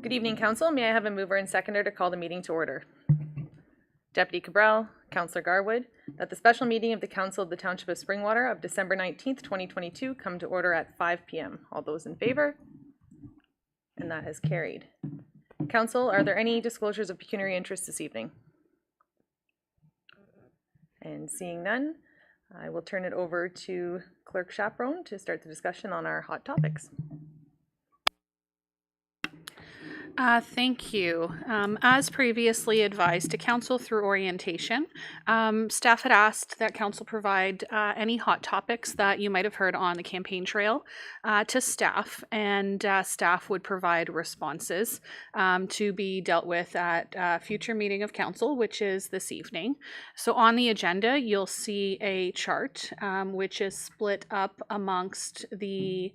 Good evening, Council. May I have a mover and seconder to call the meeting to order? Deputy Cabral, Councillor Garwood, that the special meeting of the Council of the Township of Springwater of December 19th, 2022 come to order at 5 p.m. All those in favor? And that has carried. Council, are there any disclosures of pecuniary interest this evening? And seeing none, I will turn it over to Clerk Chaperone to start the discussion on our hot topics. Thank you. As previously advised to Council through orientation, staff had asked that Council provide any hot topics that you might have heard on the campaign trail to staff, and staff would provide responses to be dealt with at a future meeting of Council, which is this evening. So on the agenda, you'll see a chart which is split up amongst the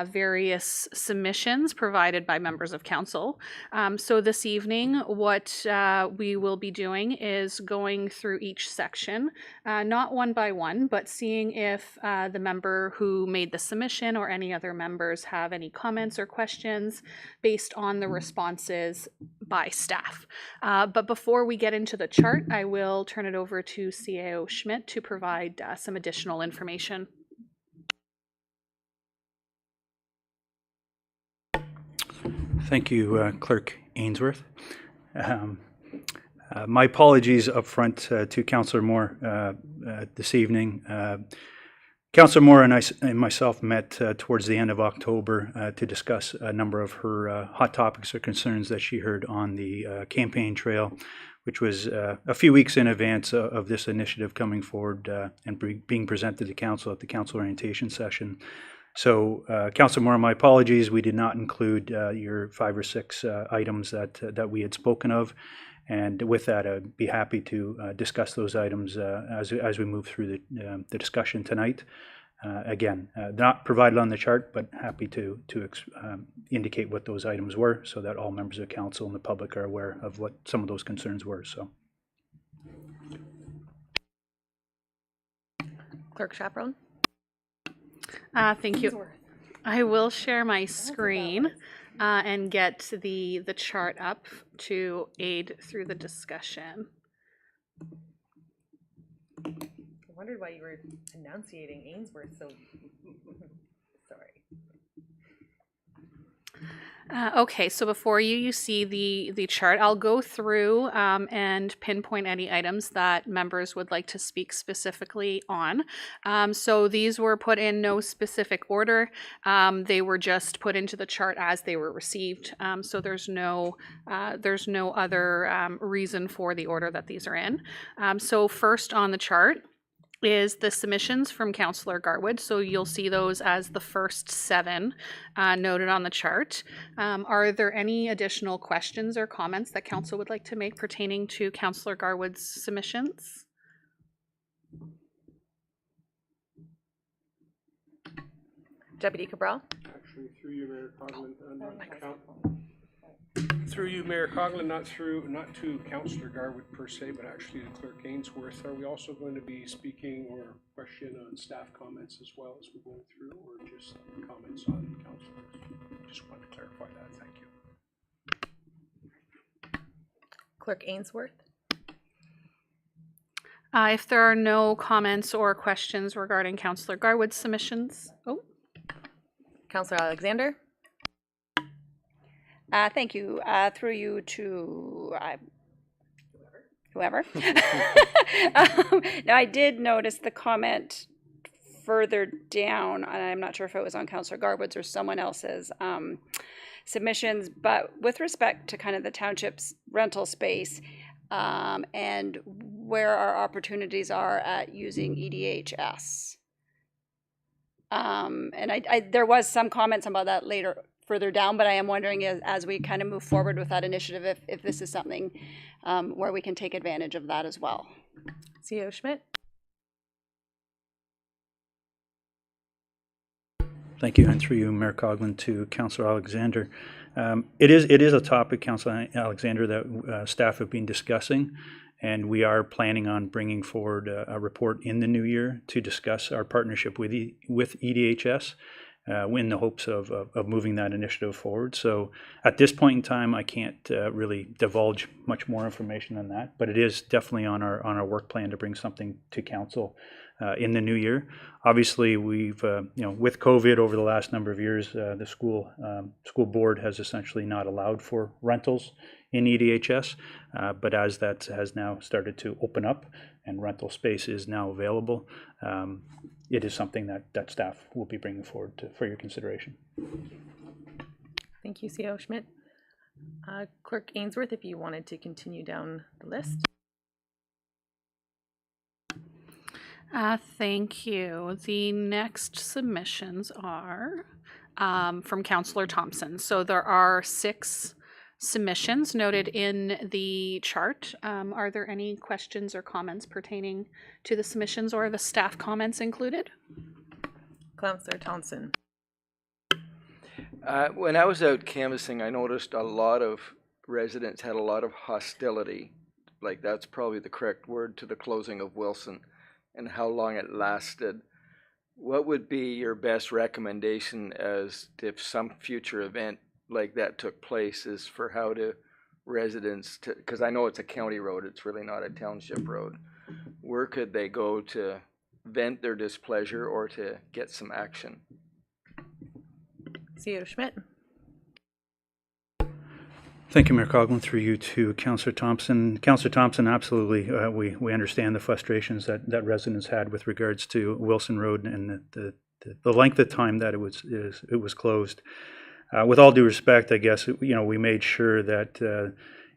various submissions provided by members of Council. So this evening, what we will be doing is going through each section, not one by one, but seeing if the member who made the submission or any other members have any comments or questions based on the responses by staff. But before we get into the chart, I will turn it over to CAO Schmidt to provide some additional information. Thank you, Clerk Ainsworth. My apologies up front to Councillor Moore this evening. Councillor Moore and myself met towards the end of October to discuss a number of her hot topics or concerns that she heard on the campaign trail, which was a few weeks in advance of this initiative coming forward and being presented to Council at the Council orientation session. So, Councillor Moore, my apologies. We did not include your 5 or 6 items that we had spoken of, and with that, I'd be happy to discuss those items as we move through the discussion tonight. Again, not provided on the chart, but happy to indicate what those items were, so that all members of Council and the public are aware of what some of those concerns were. So, Clerk Chaperone. Thank you. I will share my screen and get the chart up to aid through the discussion. I wondered why you were enunciating Ainsworth so sorry. Okay, so before you see the chart, I'll go through and pinpoint any items that members would like to speak specifically on. So these were put in no specific order. They were just put into the chart as they were received. So there's no other reason for the order that these are in. So first on the chart is the submissions from Councillor Garwood. So you'll see those as the first 7 noted on the chart. Are there any additional questions or comments that Council would like to make pertaining to Councillor Garwood's submissions? Deputy Cabral. Actually, through you, Mayor Coughlin, through you, Mayor Coughlin, not to Councillor Garwood per se, but actually to Clerk Ainsworth. Are we also going to be speaking or question on staff comments as well as we're going through, or just comments on councillors? Just wanted to clarify that. Thank you. Clerk Ainsworth. If there are no comments or questions regarding Councillor Garwood's submissions. Oh. Councillor Alexander. Thank you. Through you to whoever. Now, I did notice the comment further down, and I'm not sure if it was on Councillor Garwood's or someone else's submissions, but with respect to kind of the township's rental space and where our opportunities are at using EDHS. And there was some comments about that further down, but I am wondering as we kind of move forward with that initiative, if this is something where we can take advantage of that as well. CAO Schmidt. thank you, and through you, Mayor Coughlin, to Councillor Alexander. It is a topic, Councillor Alexander, that staff have been discussing, and we are planning on bringing forward a report in the new year to discuss our partnership with EDHS. in the hopes of moving that initiative forward. So at this point in time, I can't really divulge much more information than that, but it is definitely on our work plan to bring something to council in the new year. Obviously, we've with COVID over the last number of years, the school board has essentially not allowed for rentals in EDHS, but as that has now started to open up and rental space is now available, it is something that staff will be bringing forward for your consideration. Thank you, CO Schmidt. Clerk Ainsworth, if you wanted to continue down the list. Thank you. The next submissions are from Councillor Thompson. So there are 6 submissions noted in the chart. Are there any questions or comments pertaining to the submissions or the staff comments included? Councillor Thompson. When I was out canvassing, I noticed a lot of residents had a lot of hostility, like that's probably the correct word, to the closing of Wilson and how long it lasted. What would be your best recommendation as if some future event like that took place, is for how to residents to, because I know it's a county road, it's really not a township road, where could they go to vent their displeasure or to get some action? CO Schmidt. Thank you, Mayor Coughlin. Through you to Councillor Thompson. Councillor Thompson, absolutely, we understand the frustrations that residents had with regards to Wilson Road and the length of time that it was closed. With all due respect, I guess, we made sure that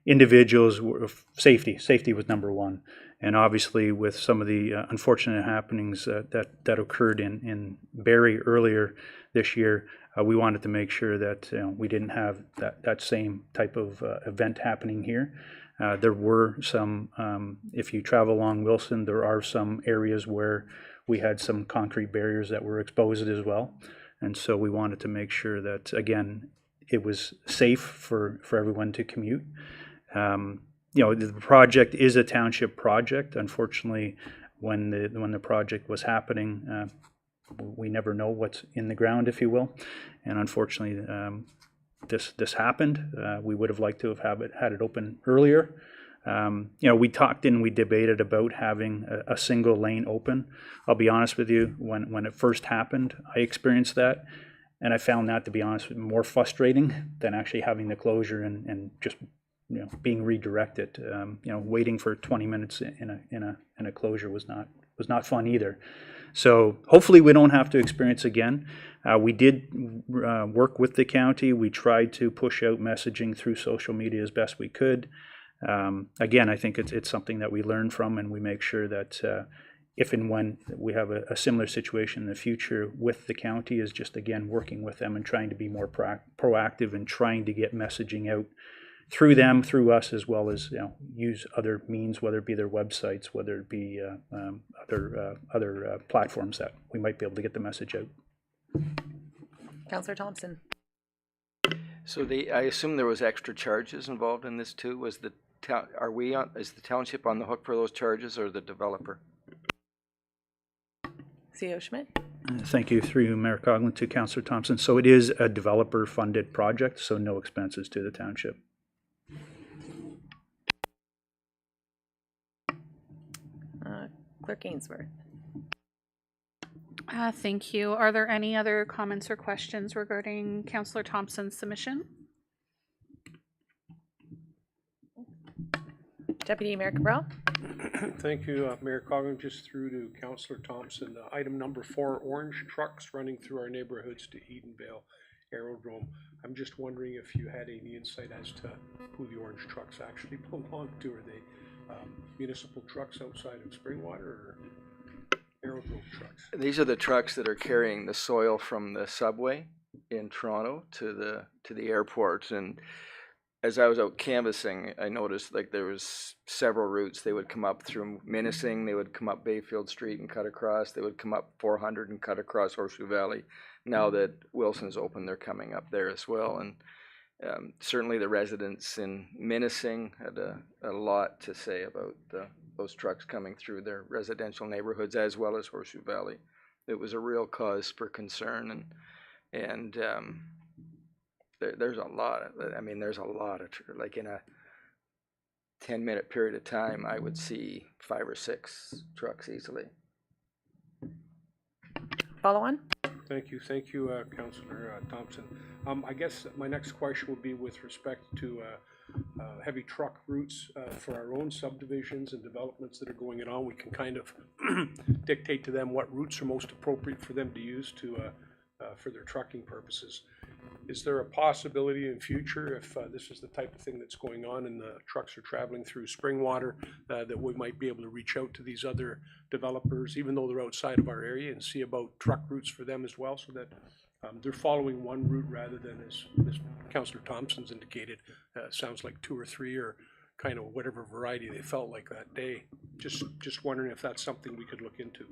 individuals were safety was number one, and obviously with some of the unfortunate happenings that occurred in Barrie earlier this year, we wanted to make sure that we didn't have that same type of event happening here. There were some, if you travel along Wilson, there are some areas where we had some concrete barriers that were exposed as well. And so we wanted to make sure that, again, it was safe for everyone to commute. The project is a township project. Unfortunately, when the project was happening, we never know what's in the ground, if you will. And unfortunately, this happened. We would have liked to have had it open earlier. We talked and we debated about having a single lane open. I'll be honest with you, when it first happened, I experienced that, and I found that, to be honest, more frustrating than actually having the closure and just being redirected. Waiting for 20 minutes in a closure was not fun either. So hopefully we don't have to experience again. We did work with the county. We tried to push out messaging through social media as best we could. Again, I think it's something that we learn from, and we make sure that if and when we have a similar situation in the future with the county, is just, again, working with them and trying to be more proactive and trying to get messaging out through them, through us, as well as use other means, whether it be their websites, whether it be other platforms that we might be able to get the message out. Councillor Thompson. So I assume there was extra charges involved in this too. Is the township on the hook for those charges, or the developer? CO Schmidt. Thank you, through you, Mayor Coughlin, to Councillor Thompson. So it is a developer-funded project, so no expenses to the township. Clerk Ainsworth. Thank you. Are there any other comments or questions regarding Councillor Thompson's submission? Deputy Mayor Cabral. Thank you, Mayor Coughlin. Just through to Councillor Thompson. Item number 4, orange trucks running through our neighborhoods to Edenvale Aerodrome. I'm just wondering if you had any insight as to who the orange trucks actually belong to. Are they municipal trucks outside of Springwater, or Aerodrome trucks? These are the trucks that are carrying the soil from the subway in Toronto to the airport. And as I was out canvassing, I noticed like there was several routes. They would come up through Minising, they would come up Bayfield Street and cut across, they would come up 400 and cut across Horseshoe Valley. Now that Wilson's open, they're coming up there as well. And certainly the residents in Minising had a lot to say about those trucks coming through their residential neighborhoods, as well as Horseshoe Valley. It was a real cause for concern, and And there's a lot of, I mean, there's a lot of, like in a 10-minute period of time, I would see 5 or 6 trucks easily. Follow on? Thank you, Councillor Thompson. I guess my next question would be with respect to heavy truck routes for our own subdivisions and developments that are going on. We can kind of dictate to them what routes are most appropriate for them to use to for their trucking purposes. Is there a possibility in future, if this is the type of thing that's going on and the trucks are traveling through Springwater, that we might be able to reach out to these other developers, even though they're outside of our area, and see about truck routes for them as well, so that they're following one route rather than, as Councillor Thompson's indicated, sounds like 2 or 3 or kind of whatever variety they felt like that day. Just wondering if that's something we could look into.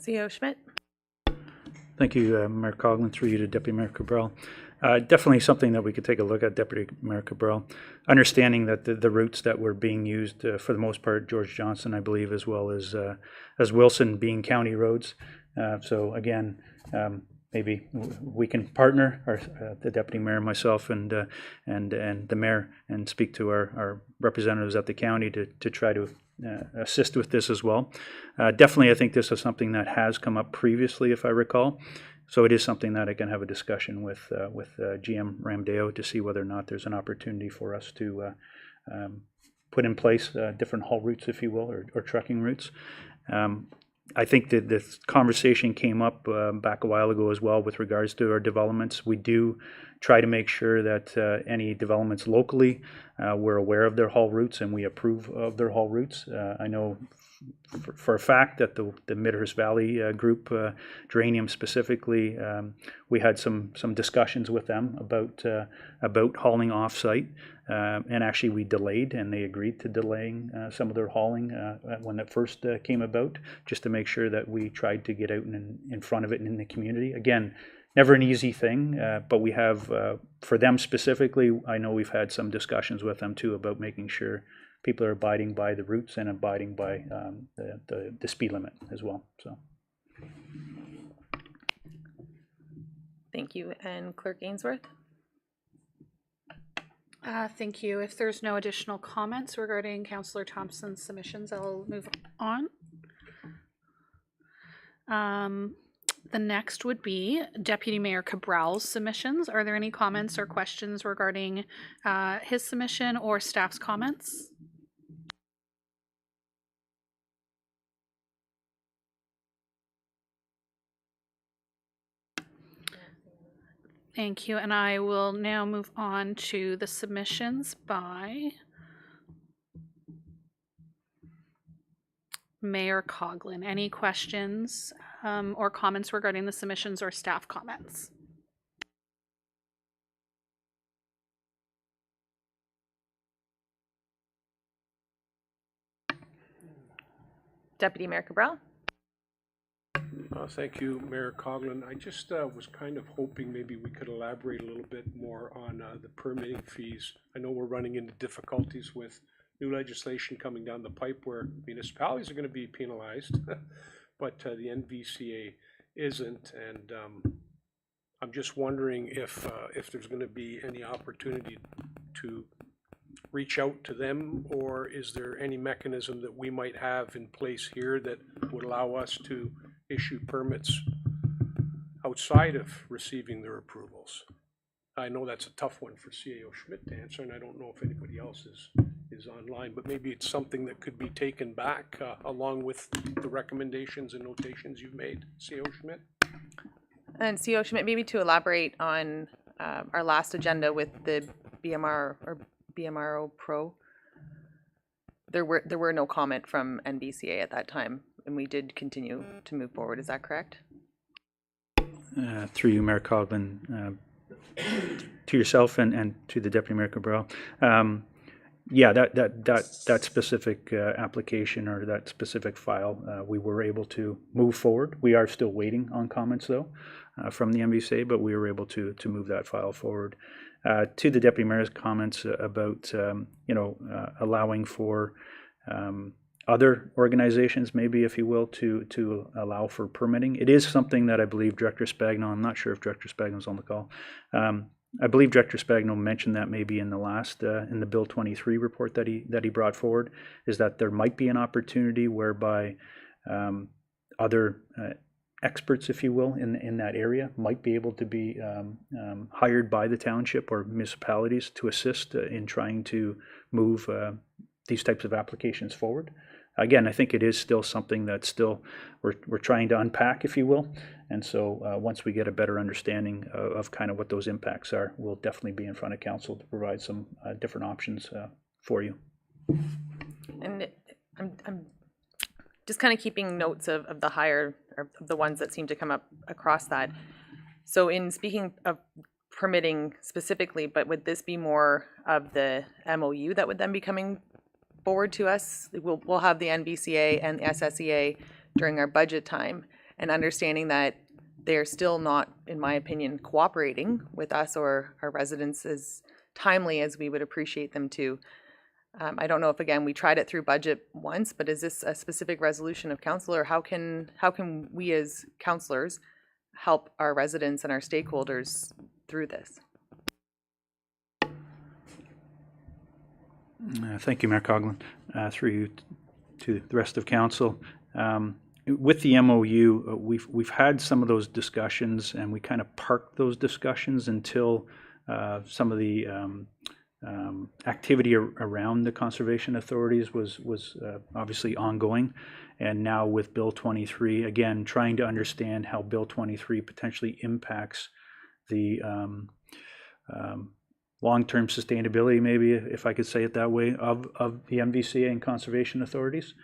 CEO Schmidt? Thank you, Mayor Coughlin, through you to Deputy Mayor Cabral. Definitely something that we could take a look at, Deputy Mayor Cabral. Understanding that the routes that were being used, for the most part, George Johnson, I believe, as well as Wilson being county roads. So again, maybe we can partner, the Deputy Mayor, myself, and the Mayor, and speak to our representatives at the county to try to assist with this as well. Definitely, I think this is something that has come up previously, if I recall. So it is something that I can have a discussion with GM Ramdeo to see whether or not there's an opportunity for us to put in place different haul routes, if you will, or trucking routes. I think that this conversation came up back a while ago as well with regards to our developments. We do try to make sure that any developments locally, we're aware of their haul routes and we approve of their haul routes. I know for a fact that the Midhurst Valley group, Geranium specifically, we had some discussions with them about hauling off-site, and actually we delayed, and they agreed to delaying some of their hauling when it first came about, just to make sure that we tried to get out in front of it and in the community. Again, never an easy thing, but we have, for them specifically, I know we've had some discussions with them too about making sure people are abiding by the routes and abiding by the speed limit as well. So, Thank you. And Clerk Ainsworth? Thank you. If there's no additional comments regarding Councillor Thompson's submissions, I'll move on. The next would be Deputy Mayor Cabral's submissions. Are there any comments or questions regarding his submission or staff's comments? Thank you, and I will now move on to the submissions by Mayor Coughlin. Any questions or comments regarding the submissions or staff comments? Deputy Mayor Cabral? Thank you, Mayor Coughlin. I just was kind of hoping maybe we could elaborate a little bit more on the permitting fees. I know we're running into difficulties with new legislation coming down the pipe where municipalities are going to be penalized, but the NVCA isn't. And I'm just wondering if there's going to be any opportunity to reach out to them, or is there any mechanism that we might have in place here that would allow us to issue permits outside of receiving their approvals? I know that's a tough one for CAO Schmidt to answer, and I don't know if anybody else is online, but maybe it's something that could be taken back along with the recommendations and notations you've made, CAO Schmidt. And CEO Schmidt, maybe to elaborate on our last agenda with the BMR or BMRO Pro, there were no comment from NVCA at that time, and we did continue to move forward. Is that correct? through you, Mayor Coughlin, to yourself and to the Deputy Mayor Cabral. Yeah, that specific application or that specific file, we were able to move forward. We are still waiting on comments though from the MVCA, but we were able to move that file forward. To the Deputy Mayor's comments about allowing for other organizations, maybe, if you will, to allow for permitting. It is something that I believe Director Spagno, I'm not sure if Director Spagno's on the call. I believe Director Spagno mentioned that maybe in the last, in the Bill 23 report that he brought forward, is that there might be an opportunity whereby other experts, if you will, in that area might be able to be hired by the township or municipalities to assist in trying to move these types of applications forward. Again, I think it is still something that still we're trying to unpack, if you will. And so once we get a better understanding of kind of what those impacts are, we'll definitely be in front of council to provide some different options for you. And I'm just kind of keeping notes of the higher, or the ones that seem to come up across that. So in speaking of permitting specifically, but would this be more of the MOU that would then be coming forward to us? We'll have the NVCA and the SSEA during our budget time, and understanding that they're still not, in my opinion, cooperating with us or our residents as timely as we would appreciate them to. I don't know if, again, we tried it through budget once, but is this a specific resolution of council, or how can we as councillors help our residents and our stakeholders through this? Thank you, Mayor Coughlin. Through you to the rest of council. With the MOU, we've had some of those discussions, and we kind of parked those discussions until some of the activity around the conservation authorities was obviously ongoing. And now with Bill 23, again, trying to understand how Bill 23 potentially impacts the long-term sustainability, maybe, if I could say it that way, of the MVCA and conservation authorities.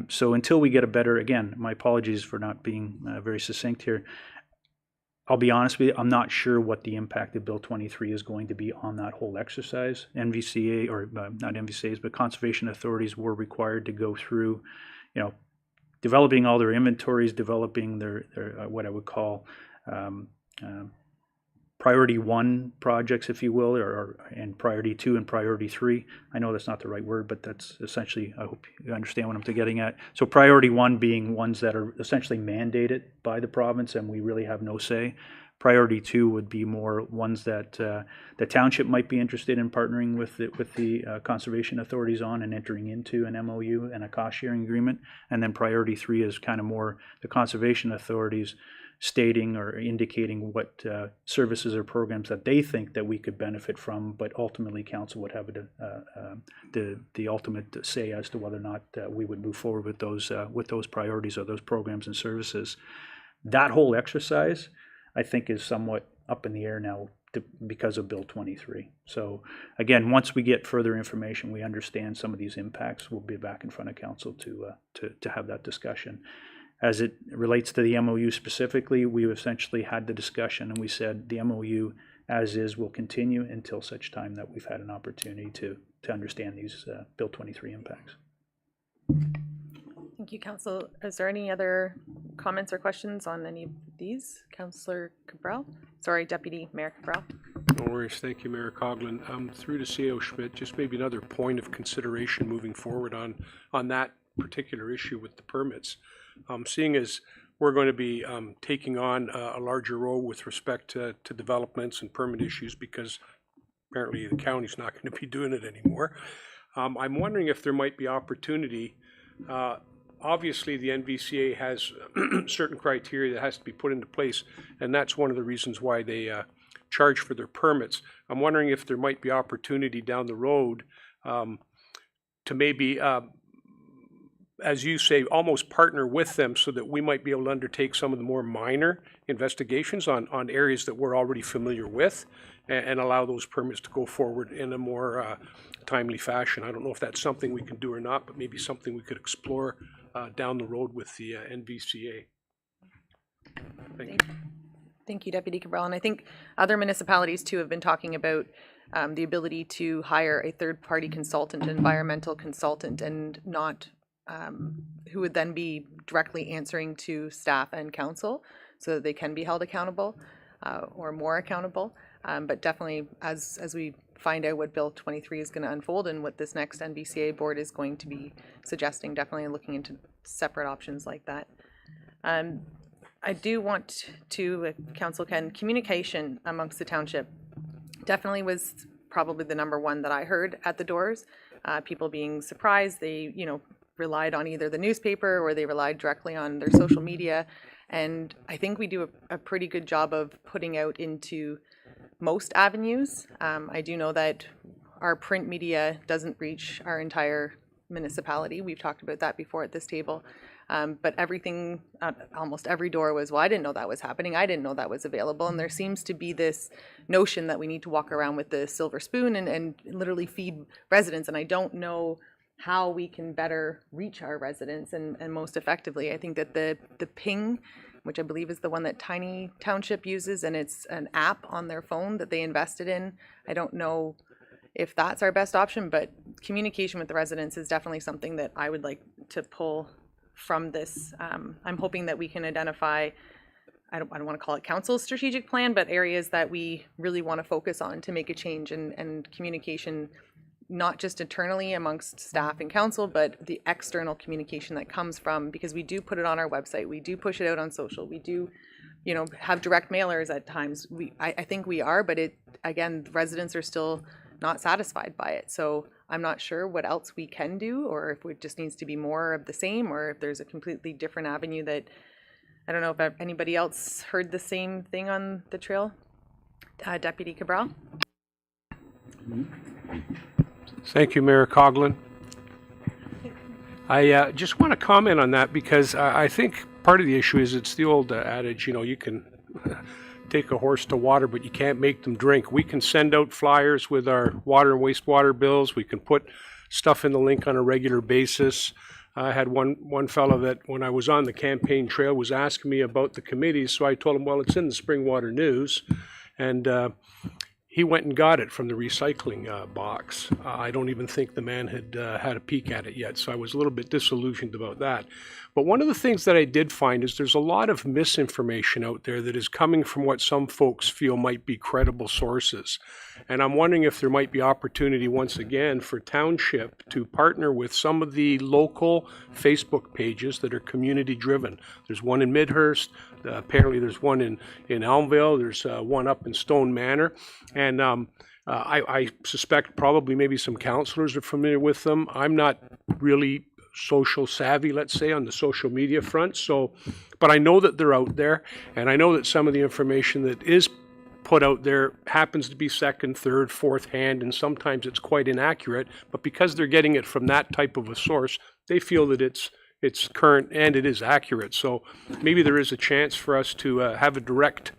So until we get a better, again, my apologies for not being very succinct here. I'll be honest with you, I'm not sure what the impact of Bill 23 is going to be on that whole exercise. NVCA, or not NVCAs, but conservation authorities were required to go through, developing all their inventories, developing their what I would call priority 1 projects, if you will, and priority 2 and priority 3. I know that's not the right word, but that's essentially, I hope you understand what I'm getting at. So priority 1 being ones that are essentially mandated by the province and we really have no say. Priority 2 would be more ones that the township might be interested in partnering with the conservation authorities on and entering into an MOU and a cost sharing agreement. And then priority 3 is kind of more the conservation authorities stating or indicating what services or programs that they think that we could benefit from, but ultimately council would have the ultimate say as to whether or not we would move forward with those priorities or those programs and services. That whole exercise, I think, is somewhat up in the air now because of Bill 23. So again, once we get further information, we understand some of these impacts, we'll be back in front of council to have that discussion. As it relates to the MOU specifically, we essentially had the discussion and we said the MOU as is will continue until such time that we've had an opportunity to understand these Bill 23 impacts. Thank you, Council. Is there any other comments or questions on any of these? Councillor Cabral? Sorry, Deputy Mayor Cabral. No worries. Thank you, Mayor Coughlin. Through to C.O. Schmidt, just maybe another point of consideration moving forward on that particular issue with the permits. Seeing as we're going to be taking on a larger role with respect to developments and permit issues, because apparently the county's not going to be doing it anymore. I'm wondering if there might be opportunity. Obviously, the NVCA has certain criteria that has to be put into place, and that's one of the reasons why they charge for their permits. I'm wondering if there might be opportunity down the road to maybe as you say, almost partner with them so that we might be able to undertake some of the more minor investigations on areas that we're already familiar with and allow those permits to go forward in a more timely fashion. I don't know if that's something we can do or not, but maybe something we could explore down the road with the NVCA. Thank you. Thank you, Deputy Cabral. And I think other municipalities too have been talking about the ability to hire a third-party consultant, an environmental consultant, and not who would then be directly answering to staff and council so that they can be held accountable. or more accountable. But definitely, as we find out what Bill 23 is going to unfold and what this next NBCA board is going to be suggesting, definitely looking into separate options like that. I do want to, Council Ken, communication amongst the township definitely was probably the number one that I heard at the doors. People being surprised, they, relied on either the newspaper or they relied directly on their social media. And I think we do a pretty good job of putting out into most avenues. I do know that our print media doesn't reach our entire municipality. We've talked about that before at this table. But everything, almost every door was, well, I didn't know that was happening. I didn't know that was available. And there seems to be this notion that we need to walk around with the silver spoon and literally feed residents. And I don't know how we can better reach our residents and most effectively. I think that the ping, which I believe is the one that Tiny Township uses, and it's an app on their phone that they invested in. I don't know if that's our best option, but communication with the residents is definitely something that I would like to pull from this. I'm hoping that we can identify, I don't want to call it council's strategic plan, but areas that we really want to focus on to make a change, and communication, not just internally amongst staff and council, but the external communication that comes from, because we do put it on our website, we do push it out on social, we do, have direct mailers at times. I think we are, but again, residents are still not satisfied by it. So I'm not sure what else we can do, or if it just needs to be more of the same, or if there's a completely different avenue that, I don't know if anybody else heard the same thing on the trail. Deputy Cabral? Thank you, Mayor Coughlin. I just want to comment on that because I think part of the issue is it's the old adage, you can take a horse to water, but you can't make them drink. We can send out flyers with our water and wastewater bills. We can put stuff in the link on a regular basis. I had one fellow that when I was on the campaign trail was asking me about the committees, so I told him, well, it's in the Springwater News. And he went and got it from the recycling box. I don't even think the man had had a peek at it yet, so I was a little bit disillusioned about that. But one of the things that I did find is there's a lot of misinformation out there that is coming from what some folks feel might be credible sources. And I'm wondering if there might be opportunity once again for Township to partner with some of the local Facebook pages that are community driven. There's one in Midhurst, apparently there's one in Elmville, there's one up in Stone Manor. And I suspect probably maybe some councillors are familiar with them. I'm not really social savvy, let's say, on the social media front. But I know that they're out there, and I know that some of the information that is put out there happens to be second, third, fourth hand, and sometimes it's quite inaccurate. But because they're getting it from that type of a source, they feel that it's current and it is accurate. So maybe there is a chance for us to have a direct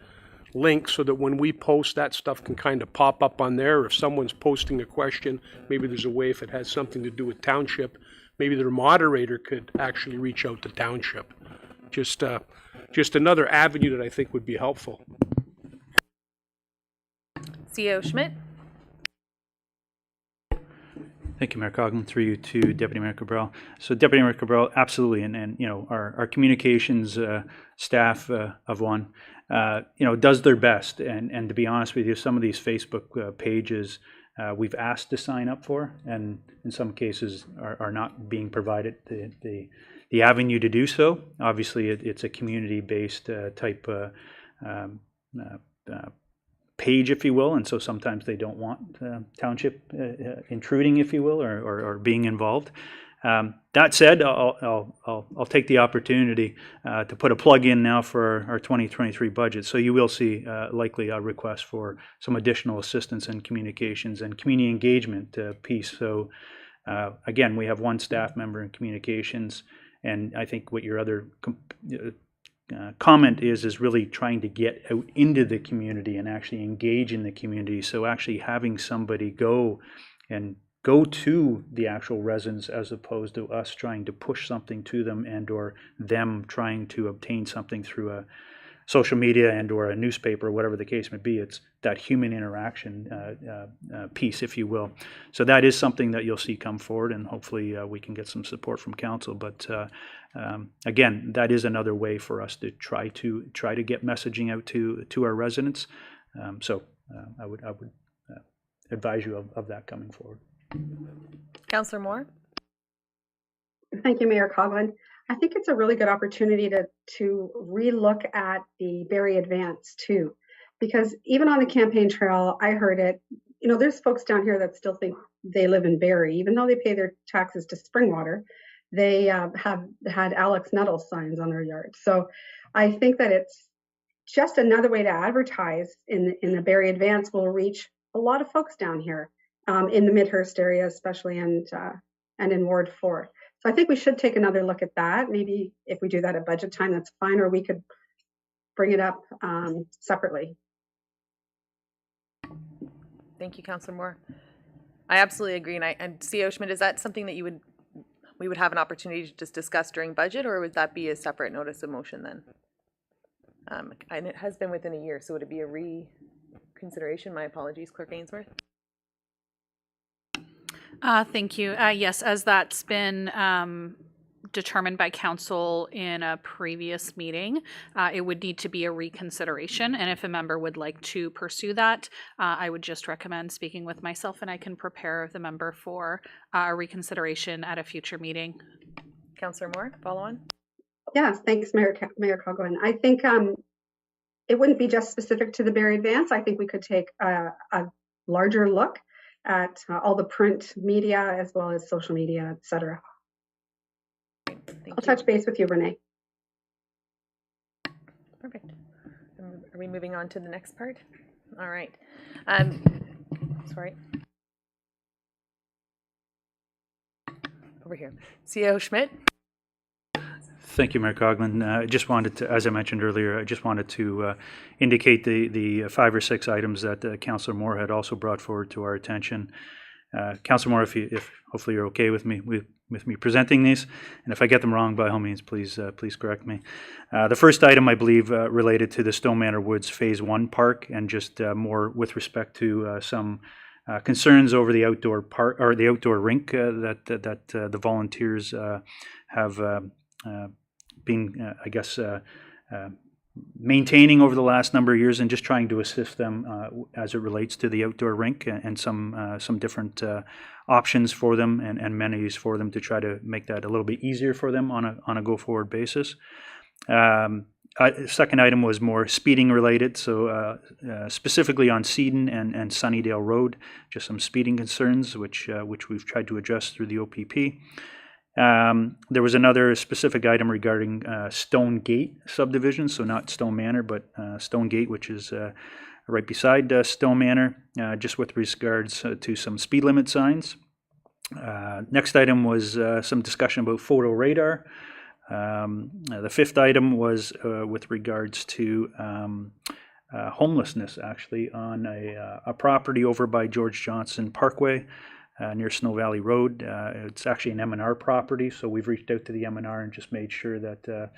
link so that when we post, that stuff can kind of pop up on there. Or if someone's posting a question, maybe there's a way, if it has something to do with Township, maybe their moderator could actually reach out to Township. Just another avenue that I think would be helpful. CEO Schmidt? Thank you, Mayor Coughlin. Through you to Deputy Mayor Cabral. So Deputy Mayor Cabral, absolutely, and our communications staff of one, does their best. And to be honest with you, some of these Facebook pages we've asked to sign up for, and in some cases are not being provided the avenue to do so. Obviously, it's a community-based type page, if you will, and so sometimes they don't want Township intruding, if you will, or being involved. That said, I'll take the opportunity to put a plug in now for our 2023 budget. So you will see likely a request for some additional assistance in communications and community engagement piece. So again, we have one staff member in communications, and I think what your other comment is really trying to get out into the community and actually engage in the community. So actually having somebody go to the actual residents as opposed to us trying to push something to them and or them trying to obtain something through social media and or a newspaper, whatever the case may be. It's that human interaction piece, if you will. So that is something that you'll see come forward, and hopefully we can get some support from council. But again, that is another way for us to try to get messaging out to our residents. So I would advise you of that coming forward. Councillor Moore? Thank you, Mayor Coughlin. I think it's a really good opportunity to relook at the Barrie Advance too, because even on the campaign trail, I heard it. You know, there's folks down here that still think they live in Barrie, even though they pay their taxes to Springwater. They have had Alex Nettles signs on their yard. So I think that it's just another way to advertise in the Barrie Advance will reach a lot of folks down here in the Midhurst area, especially, and in Ward 4. So I think we should take another look at that. Maybe if we do that at budget time, that's fine, or we could bring it up separately. Thank you, Councillor Moore. I absolutely agree. And CEO Schmidt, is that something that we would have an opportunity to just discuss during budget, or would that be a separate notice of motion then? And it has been within a year, so would it be a reconsideration? My apologies, Clerk Ainsworth. Thank you. Yes, as that's been determined by council in a previous meeting, it would need to be a reconsideration. And if a member would like to pursue that, I would just recommend speaking with myself, and I can prepare the member for a reconsideration at a future meeting. Councillor Moore, follow on. Yes, thanks, Mayor Coughlin. I think it wouldn't be just specific to the Barrie Advance. I think we could take a larger look at all the print media as well as social media, et cetera. I'll touch base with you, Renee. Perfect. Are we moving on to the next part? All right. Sorry. Over here. CEO Schmidt. Thank you, Mayor Coughlin. I just wanted to, as I mentioned earlier, I just wanted to indicate the 5 or 6 items that Councillor Moore had also brought forward to our attention. Councillor Moore, if hopefully you're okay with me presenting these, and if I get them wrong, by all means, please correct me. The first item, I believe, related to the Stone Manor Woods Phase 1 park, and just more with respect to some concerns over the outdoor park or the outdoor rink that the volunteers have been, I guess, maintaining over the last number of years, and just trying to assist them as it relates to the outdoor rink and some different options for them and amenities for them to try to make that a little bit easier for them on a go-forward basis. Second item was more speeding related, so specifically on Seaton and Sunnydale Road, just some speeding concerns which we've tried to address through the OPP. There was another specific item regarding Stone Gate subdivision, so not Stone Manor, but Stone Gate, which is right beside Stone Manor, just with regards to some speed limit signs. Next item was some discussion about photo radar. The fifth item was with regards to homelessness, actually, on a property over by George Johnson Parkway. Near Snow Valley Road. It's actually an M&R property, so we've reached out to the M&R and just made sure that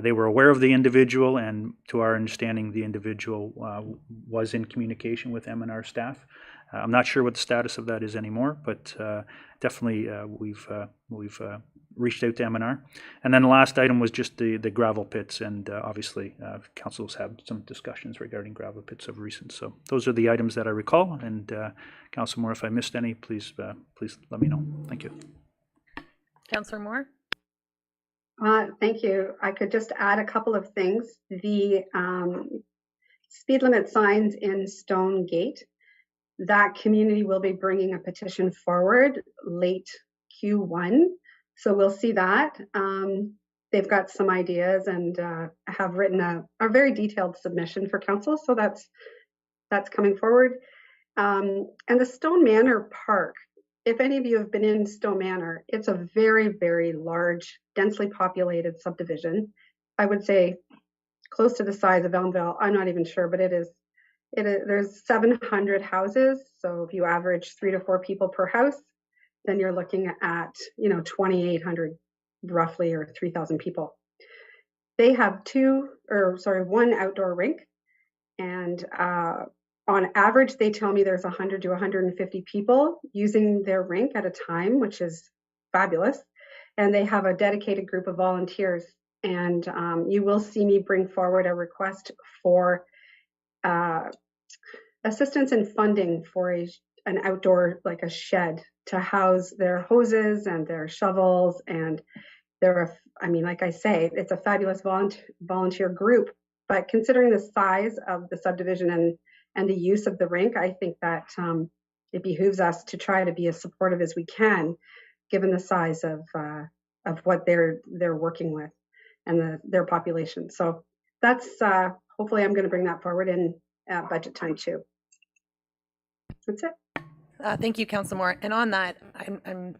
they were aware of the individual, and to our understanding, the individual was in communication with M&R staff. I'm not sure what the status of that is anymore, but definitely we've reached out to M&R. And then the last item was just the gravel pits, and obviously councils have some discussions regarding gravel pits of recent. So those are the items that I recall, and Councillor Moore, if I missed any, please let me know. Thank you. Councillor Moore. Thank you. I could just add a couple of things. The speed limit signs in Stone Gate, that community will be bringing a petition forward late Q1. So we'll see that. They've got some ideas and have written a very detailed submission for council. So that's coming forward. And the Stone Manor Park, if any of you have been in Stone Manor, it's a very, very large, densely populated subdivision. I would say close to the size of Elmville. I'm not even sure, but it is. There's 700 houses. So if you average 3 to 4 people per house, then you're looking at 2,800 roughly, or 3,000 people. They have one outdoor rink. And on average, they tell me there's 100 to 150 people using their rink at a time, which is fabulous. And they have a dedicated group of volunteers. And you will see me bring forward a request for assistance and funding for an outdoor, like a shed, to house their hoses and their shovels. And like I say, it's a fabulous volunteer group. But considering the size of the subdivision and the use of the rink, I think that it behooves us to try to be as supportive as we can, given the size of what they're working with and their population. So that's hopefully I'm going to bring that forward in budget time too. That's it. Thank you, Councillor Moore. And on that, I'm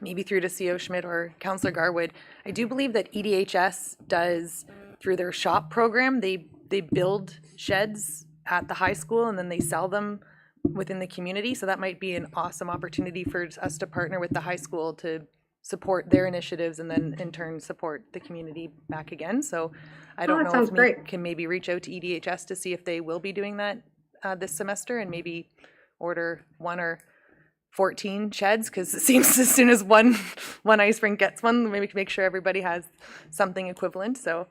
maybe through to CO Schmidt or Councillor Garwood, I do believe that EDHS does, through their shop program, they build sheds at the high school and then they sell them within the community. So that might be an awesome opportunity for us to partner with the high school to support their initiatives and then in turn support the community back again. So I don't know if we can maybe reach out to EDHS to see if they will be doing that this semester and maybe order 1 or 14 sheds, because it seems as soon as one ice rink gets one, maybe we can make sure everybody has something equivalent. So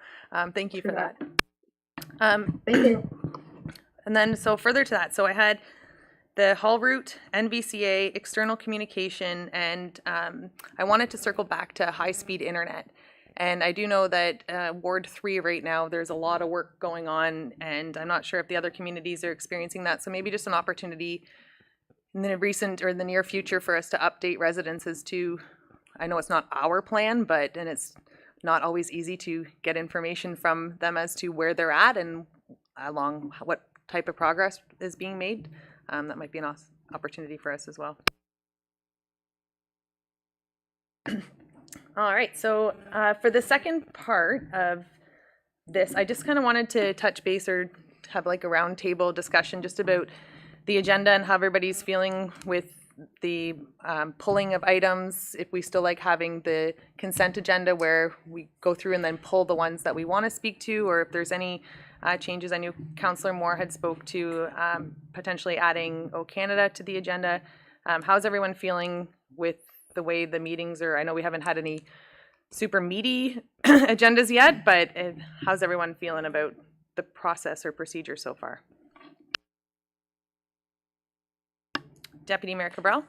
thank you for that. Thank you. And then so further to that, so I had the haul route, NVCA, external communication, and I wanted to circle back to high-speed internet. And I do know that Ward 3 right now, there's a lot of work going on, and I'm not sure if the other communities are experiencing that. So maybe just an opportunity in the recent or the near future for us to update residents as to, I know it's not our plan, and it's not always easy to get information from them as to where they're at and along what type of progress is being made. That might be an opportunity for us as well. All right, so for the second part of this, I just kind of wanted to touch base or have like a roundtable discussion just about the agenda and how everybody's feeling with the pulling of items, if we still like having the consent agenda where we go through and then pull the ones that we want to speak to, or if there's any changes. I knew Councillor Moore had spoke to potentially adding O Canada to the agenda. How's everyone feeling with the way the meetings are? I know we haven't had any super meaty agendas yet, but how's everyone feeling about the process or procedure so far? Deputy Mayor Cabral.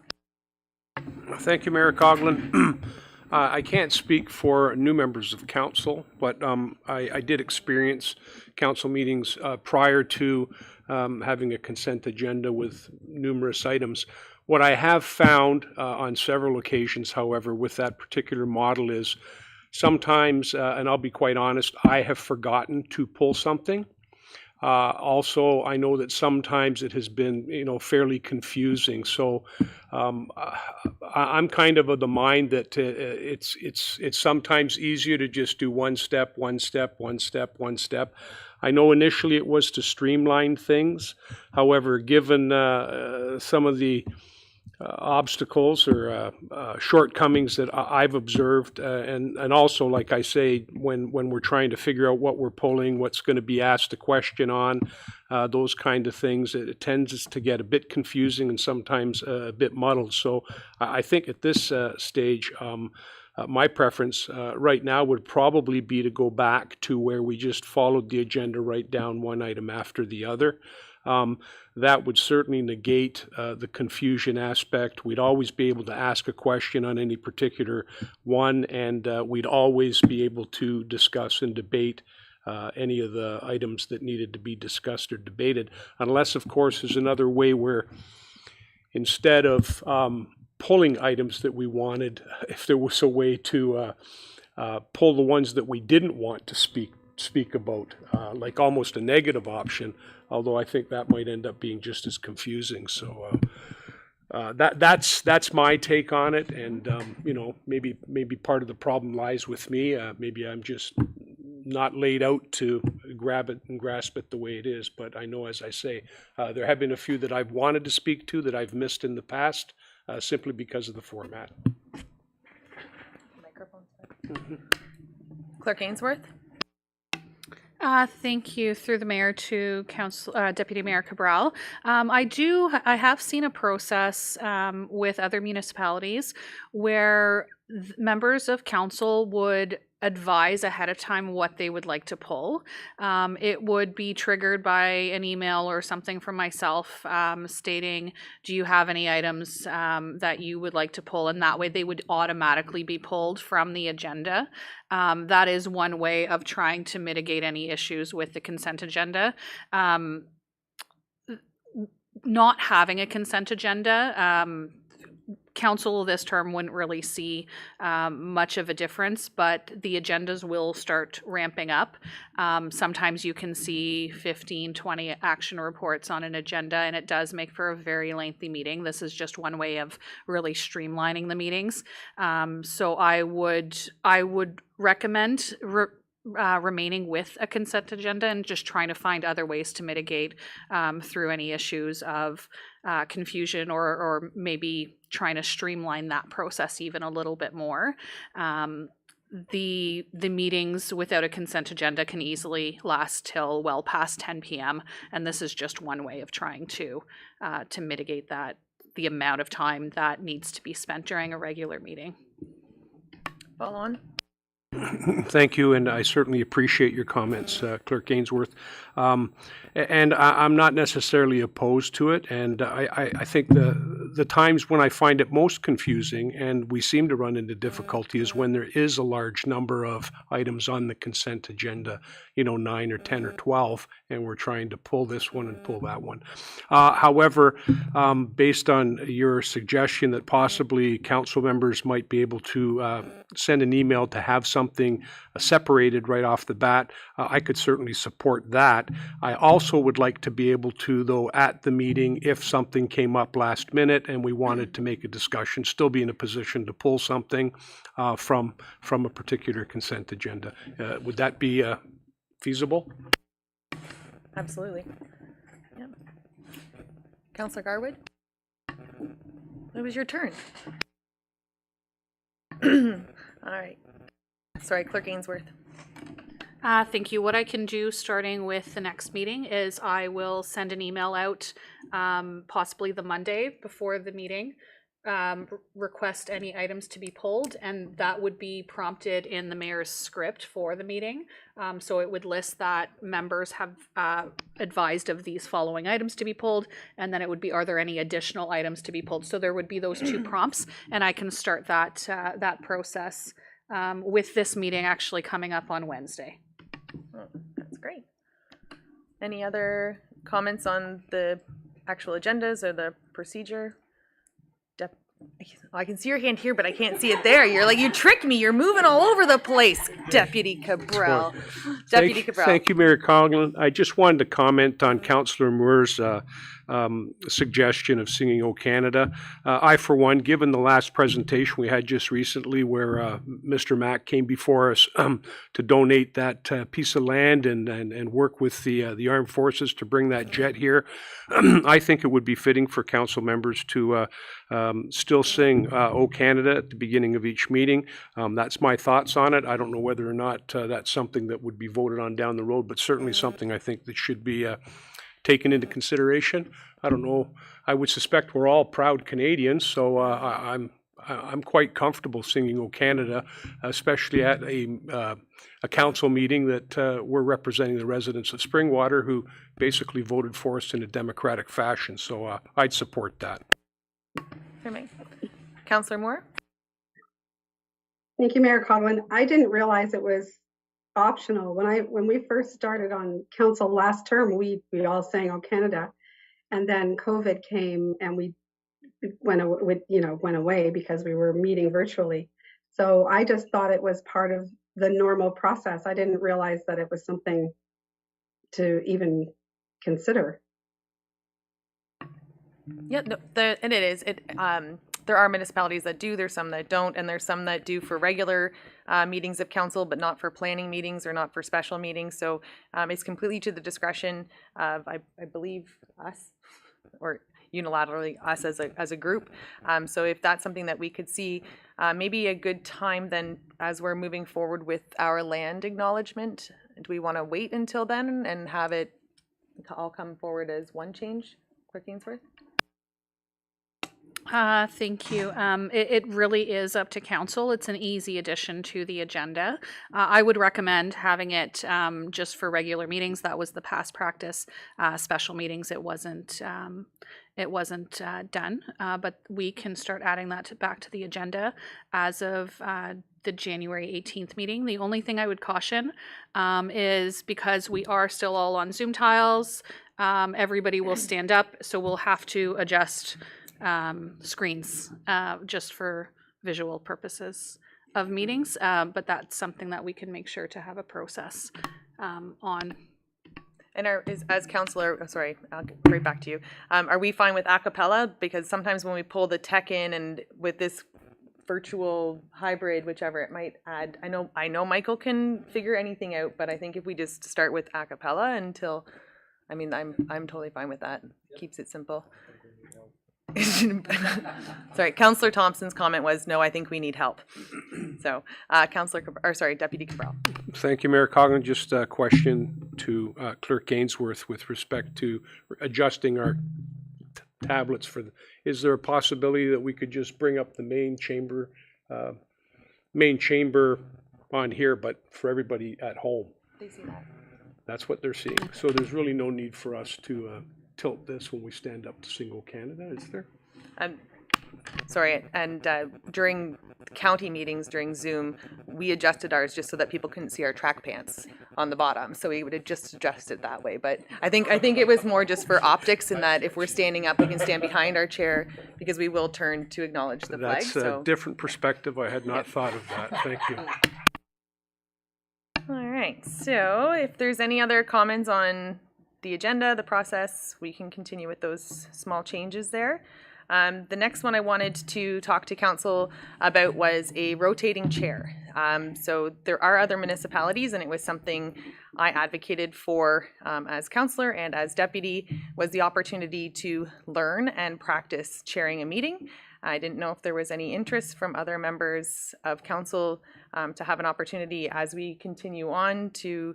Thank you, Mayor Coughlin. I can't speak for new members of council, but I did experience council meetings prior to having a consent agenda with numerous items. What I have found on several occasions, however, with that particular model is sometimes, and I'll be quite honest, I have forgotten to pull something. Also, I know that sometimes it has been, fairly confusing. So I'm kind of the mind that it's sometimes easier to just do one step. I know initially it was to streamline things. However, given some of the obstacles or shortcomings that I've observed, and also, like I say, when we're trying to figure out what we're pulling, what's going to be asked a question on, those kind of things, it tends to get a bit confusing and sometimes a bit muddled. So I think at this stage, my preference right now would probably be to go back to where we just followed the agenda right down one item after the other. That would certainly negate the confusion aspect. We'd always be able to ask a question on any particular one, and we'd always be able to discuss and debate any of the items that needed to be discussed or debated, unless, of course, there's another way where instead of pulling items that we wanted, if there was a way to pull the ones that we didn't want to speak about, like almost a negative option, although I think that might end up being just as confusing. So that's my take on it, and maybe part of the problem lies with me. Maybe I'm just not laid out to grab it and grasp it the way it is. But I know, as I say, there have been a few that I've wanted to speak to that I've missed in the past, simply because of the format. Clerk Ainsworth. Thank you through the mayor to Deputy Mayor Cabral. I have seen a process with other municipalities where members of council would advise ahead of time what they would like to pull. It would be triggered by an email or something from myself stating, do you have any items that you would like to pull? And that way they would automatically be pulled from the agenda. That is one way of trying to mitigate any issues with the consent agenda. Not having a consent agenda, council this term wouldn't really see much of a difference, but the agendas will start ramping up. Sometimes you can see 15, 20 action reports on an agenda, and it does make for a very lengthy meeting. This is just one way of really streamlining the meetings. So I would recommend remaining with a consent agenda and just trying to find other ways to mitigate through any issues of confusion or maybe trying to streamline that process even a little bit more. The meetings without a consent agenda can easily last till well past 10 p.m. and this is just one way of trying to mitigate the amount of time that needs to be spent during a regular meeting. Follow on. Thank you, and I certainly appreciate your comments, Clerk Ainsworth. And I'm not necessarily opposed to it, and I think the times when I find it most confusing and we seem to run into difficulty is when there is a large number of items on the consent agenda, 9 or 10 or 12, and we're trying to pull this one and pull that one. However, based on your suggestion that possibly council members might be able to send an email to have something separated right off the bat, I could certainly support that. I also would like to be able to, though, at the meeting, if something came up last minute and we wanted to make a discussion, still be in a position to pull something from a particular consent agenda. Would that be feasible? Absolutely. Yep. Councillor Garwood? It was your turn. All right. Sorry, Clerk Ainsworth. Thank you. What I can do starting with the next meeting is I will send an email out possibly the Monday before the meeting, request any items to be pulled, and that would be prompted in the mayor's script for the meeting. So it would list that members have advised of these following items to be pulled, and then it would be, are there any additional items to be pulled? So there would be those two prompts, and I can start that process with this meeting actually coming up on Wednesday. Oh, that's great. Any other comments on the actual agendas or the procedure? I can see your hand here, but I can't see it there. You're like, you tricked me. You're moving all over the place, Deputy Cabral. Deputy Cabral. Thank you, Mayor Coughlin. I just wanted to comment on Councillor Moore's suggestion of singing "O Canada." I, for one, given the last presentation we had just recently where Mr. Mack came before us to donate that piece of land and work with the armed forces to bring that jet here, I think it would be fitting for council members to still sing "O Canada" at the beginning of each meeting. That's my thoughts on it. I don't know whether or not that's something that would be voted on down the road, but certainly something I think that should be taken into consideration. I don't know. I would suspect we're all proud Canadians, so I'm quite comfortable singing "O Canada," especially at a council meeting that we're representing the residents of Springwater who basically voted for us in a democratic fashion. So I'd support that. Councillor Moore? Thank you, Mayor Coughlin. I didn't realize it was optional. When we first started on council last term, we all sang "O Canada," and then COVID came and we went away because we were meeting virtually. So I just thought it was part of the normal process. I didn't realize that it was something to even consider. Yeah, no, and it is. There are municipalities that do, there's some that don't, and there's some that do for regular meetings of council, but not for planning meetings or not for special meetings. So it's completely to the discretion of, I believe, us, or unilaterally us as a group. So if that's something that we could see, maybe a good time then as we're moving forward with our land acknowledgement do we want to wait until then and have it all come forward as one change, Clerk Ainsworth? Thank you. It really is up to council. It's an easy addition to the agenda. I would recommend having it just for regular meetings. That was the past practice. Special meetings, it wasn't done, but we can start adding that back to the agenda as of the January 18th meeting. The only thing I would caution is because we are still all on Zoom tiles, everybody will stand up, so we'll have to adjust screens just for visual purposes of meetings, but that's something that we can make sure to have a process on. And as counselor, sorry, I'll get right back to you. Are we fine with a cappella? Because sometimes when we pull the tech in and with this virtual hybrid, whichever it might add, I know Michael can figure anything out, but I think if we just start with a cappella until, I mean, I'm totally fine with that. Keeps it simple. Sorry, Councillor Thompson's comment was, no, I think we need help. So, Deputy Cabral. Thank you, Mayor Coughlin. Just a question to Clerk Ainsworth with respect to adjusting our tablets for. Is there a possibility that we could just bring up the main chamber on here, but for everybody at home? They see that. That's what they're seeing. So there's really no need for us to tilt this when we stand up to single Canada, is there? Sorry, and during county meetings, during Zoom, we adjusted ours just so that people couldn't see our track pants on the bottom. So we would have just adjusted that way. But I think it was more just for optics, in that if we're standing up, we can stand behind our chair because we will turn to acknowledge the flag. That's a different perspective. I had not thought of that. Thank you. All right. So if there's any other comments on the agenda, the process, we can continue with those small changes there. The next one I wanted to talk to council about was a rotating chair. So there are other municipalities, and it was something I advocated for as councillor and as deputy, was the opportunity to learn and practice chairing a meeting. I didn't know if there was any interest from other members of council to have an opportunity as we continue on to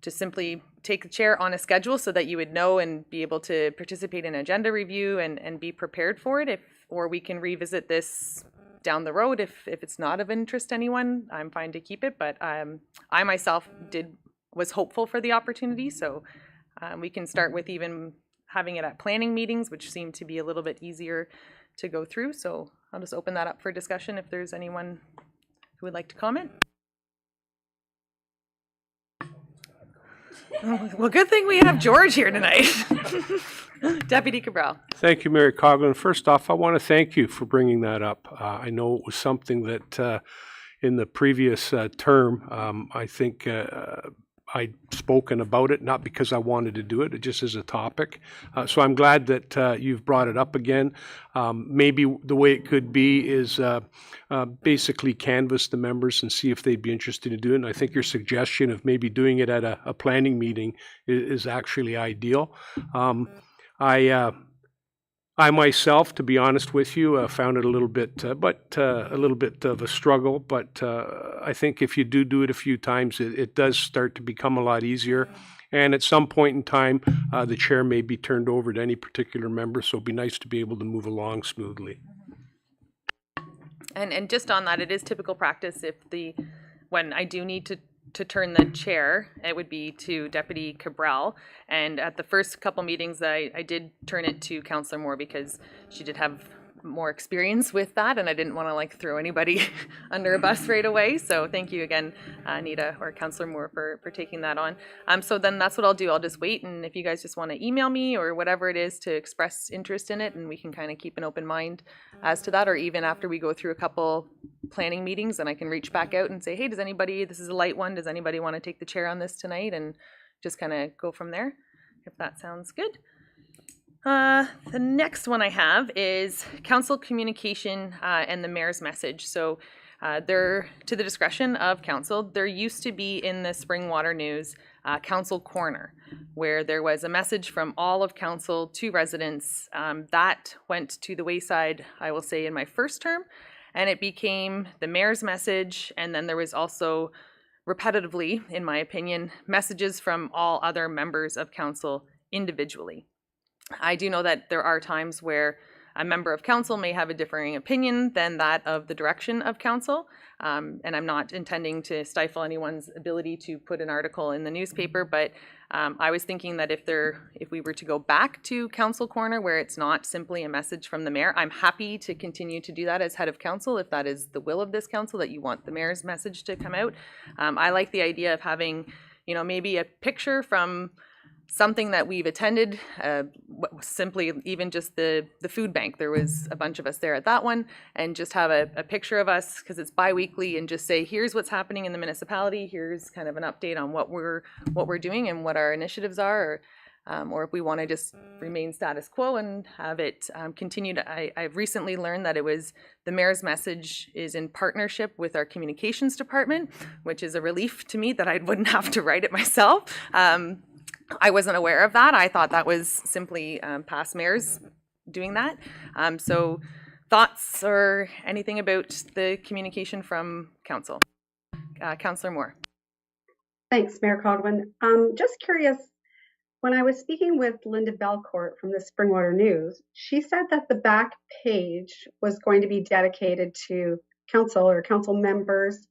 simply take the chair on a schedule so that you would know and be able to participate in agenda review and be prepared for it. Or we can revisit this down the road if it's not of interest to anyone. I'm fine to keep it, but I myself was hopeful for the opportunity. So we can start with even having it at planning meetings, which seem to be a little bit easier to go through. So I'll just open that up for discussion if there's anyone who would like to comment. Well, good thing we have George here tonight. Deputy Cabral. Thank you, Mayor Coughlin. First off, I want to thank you for bringing that up. I know it was something that in the previous term, I think I'd spoken about it, not because I wanted to do it, it just as a topic. So I'm glad that you've brought it up again. Maybe the way it could be is basically canvass the members and see if they'd be interested in doing it. And I think your suggestion of maybe doing it at a planning meeting is actually ideal. I myself, to be honest with you, found it a little bit of a struggle. But I think if you do it a few times, it does start to become a lot easier. And at some point in time, the chair may be turned over to any particular member. So it'd be nice to be able to move along smoothly. And just on that, it is typical practice when I do need to turn the chair, it would be to Deputy Cabral. And at the first couple meetings, I did turn it to Councillor Moore because she did have more experience with that, and I didn't want to throw anybody under a bus right away. So thank you again, Anita or Councillor Moore, for taking that on. So then that's what I'll do. I'll just wait, and if you guys just want to email me or whatever it is to express interest in it, and we can kind of keep an open mind as to that, or even after we go through a couple planning meetings, and I can reach back out and say, hey, this is a light one, does anybody want to take the chair on this tonight, and just kind of go from there, if that sounds good. The next one I have is council communication and the mayor's message. So they're to the discretion of council. There used to be in the Springwater News Council Corner, where there was a message from all of council to residents. That went to the wayside, I will say, in my first term, and it became the mayor's message, and then there was also repetitively, in my opinion, messages from all other members of council individually. I do know that there are times where a member of council may have a differing opinion than that of the direction of council. And I'm not intending to stifle anyone's ability to put an article in the newspaper, but I was thinking that if we were to go back to Council Corner where it's not simply a message from the mayor, I'm happy to continue to do that as head of council if that is the will of this council, that you want the mayor's message to come out. I like the idea of having, maybe a picture from something that we've attended, simply even just the food bank. There was a bunch of us there at that one, and just have a picture of us, because it's bi-weekly, and just say, here's what's happening in the municipality, here's kind of an update on what we're doing and what our initiatives are, or if we want to just remain status quo and have it continue to. I've recently learned that the mayor's message is in partnership with our communications department, which is a relief to me that I wouldn't have to write it myself. I wasn't aware of that. I thought that was simply past mayors doing that. So thoughts or anything about the communication from council? Councillor Moore. Thanks, Mayor Cogwin. Just curious, when I was speaking with Linda Belcourt from the Springwater News, she said that the back page was going to be dedicated to council or council members.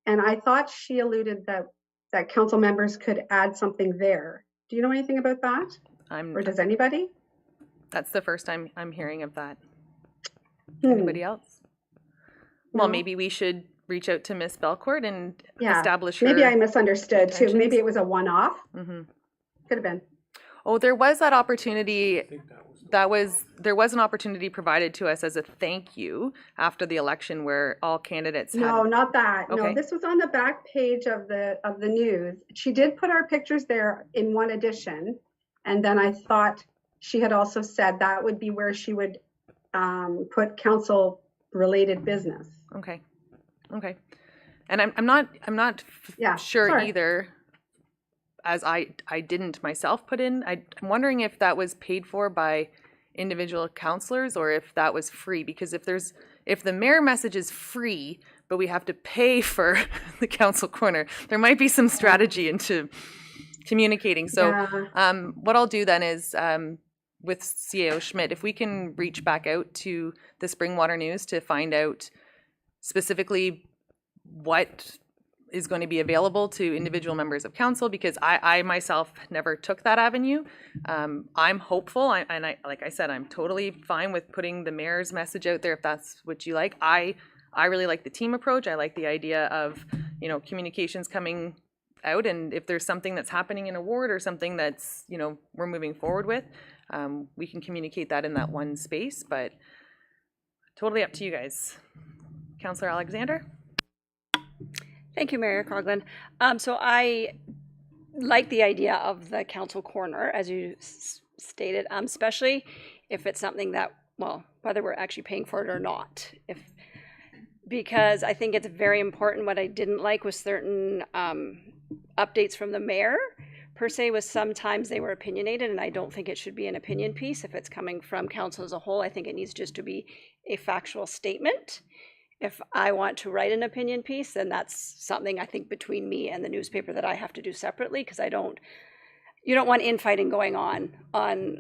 And I thought she alluded that council members could add something there. Do you know anything about that? Or does anybody? That's the first time I'm hearing of that. Hmm. Anybody else? Well, No. maybe we should reach out to Miss Belcourt and Yeah. establish her. Maybe I misunderstood too. intentions. Maybe it was a one-off. Mm-hmm. Could have been. Oh, there was that opportunity. I think that was There was an opportunity provided to us as a thank you after the election where all candidates No, had. not that. Okay. No, this was on the back page of the news. She did put our pictures there in one edition, and then I thought she had also said that would be where she would put council-related business. Okay. And I'm not Yeah, sure sorry. either, as I didn't myself put in. I'm wondering if that was paid for by individual councillors or if that was free, because if the mayor message is free but we have to pay for the council corner, there might be some strategy into communicating. So Yeah. what I'll do then is with CAO Schmidt, if we can reach back out to the Springwater News to find out specifically what is going to be available to individual members of council, because I myself never took that avenue. I'm hopeful, and like I said, I'm totally fine with putting the mayor's message out there if that's what you like. I really like the team approach. I like the idea of, communications coming out, and if there's something that's happening in a ward or something that's, we're moving forward with, we can communicate that in that one space, but totally up to you guys. Councillor Alexander? Thank you, Mayor Coughlin. So I like the idea of the council corner, as you stated, especially if it's something that, well, whether we're actually paying for it or not. Because I think it's very important. What I didn't like was certain updates from the mayor, per se, was sometimes they were opinionated, and I don't think it should be an opinion piece. If it's coming from council as a whole, I think it needs just to be a factual statement. If I want to write an opinion piece, then that's something I think between me and the newspaper that I have to do separately, because you don't want infighting going on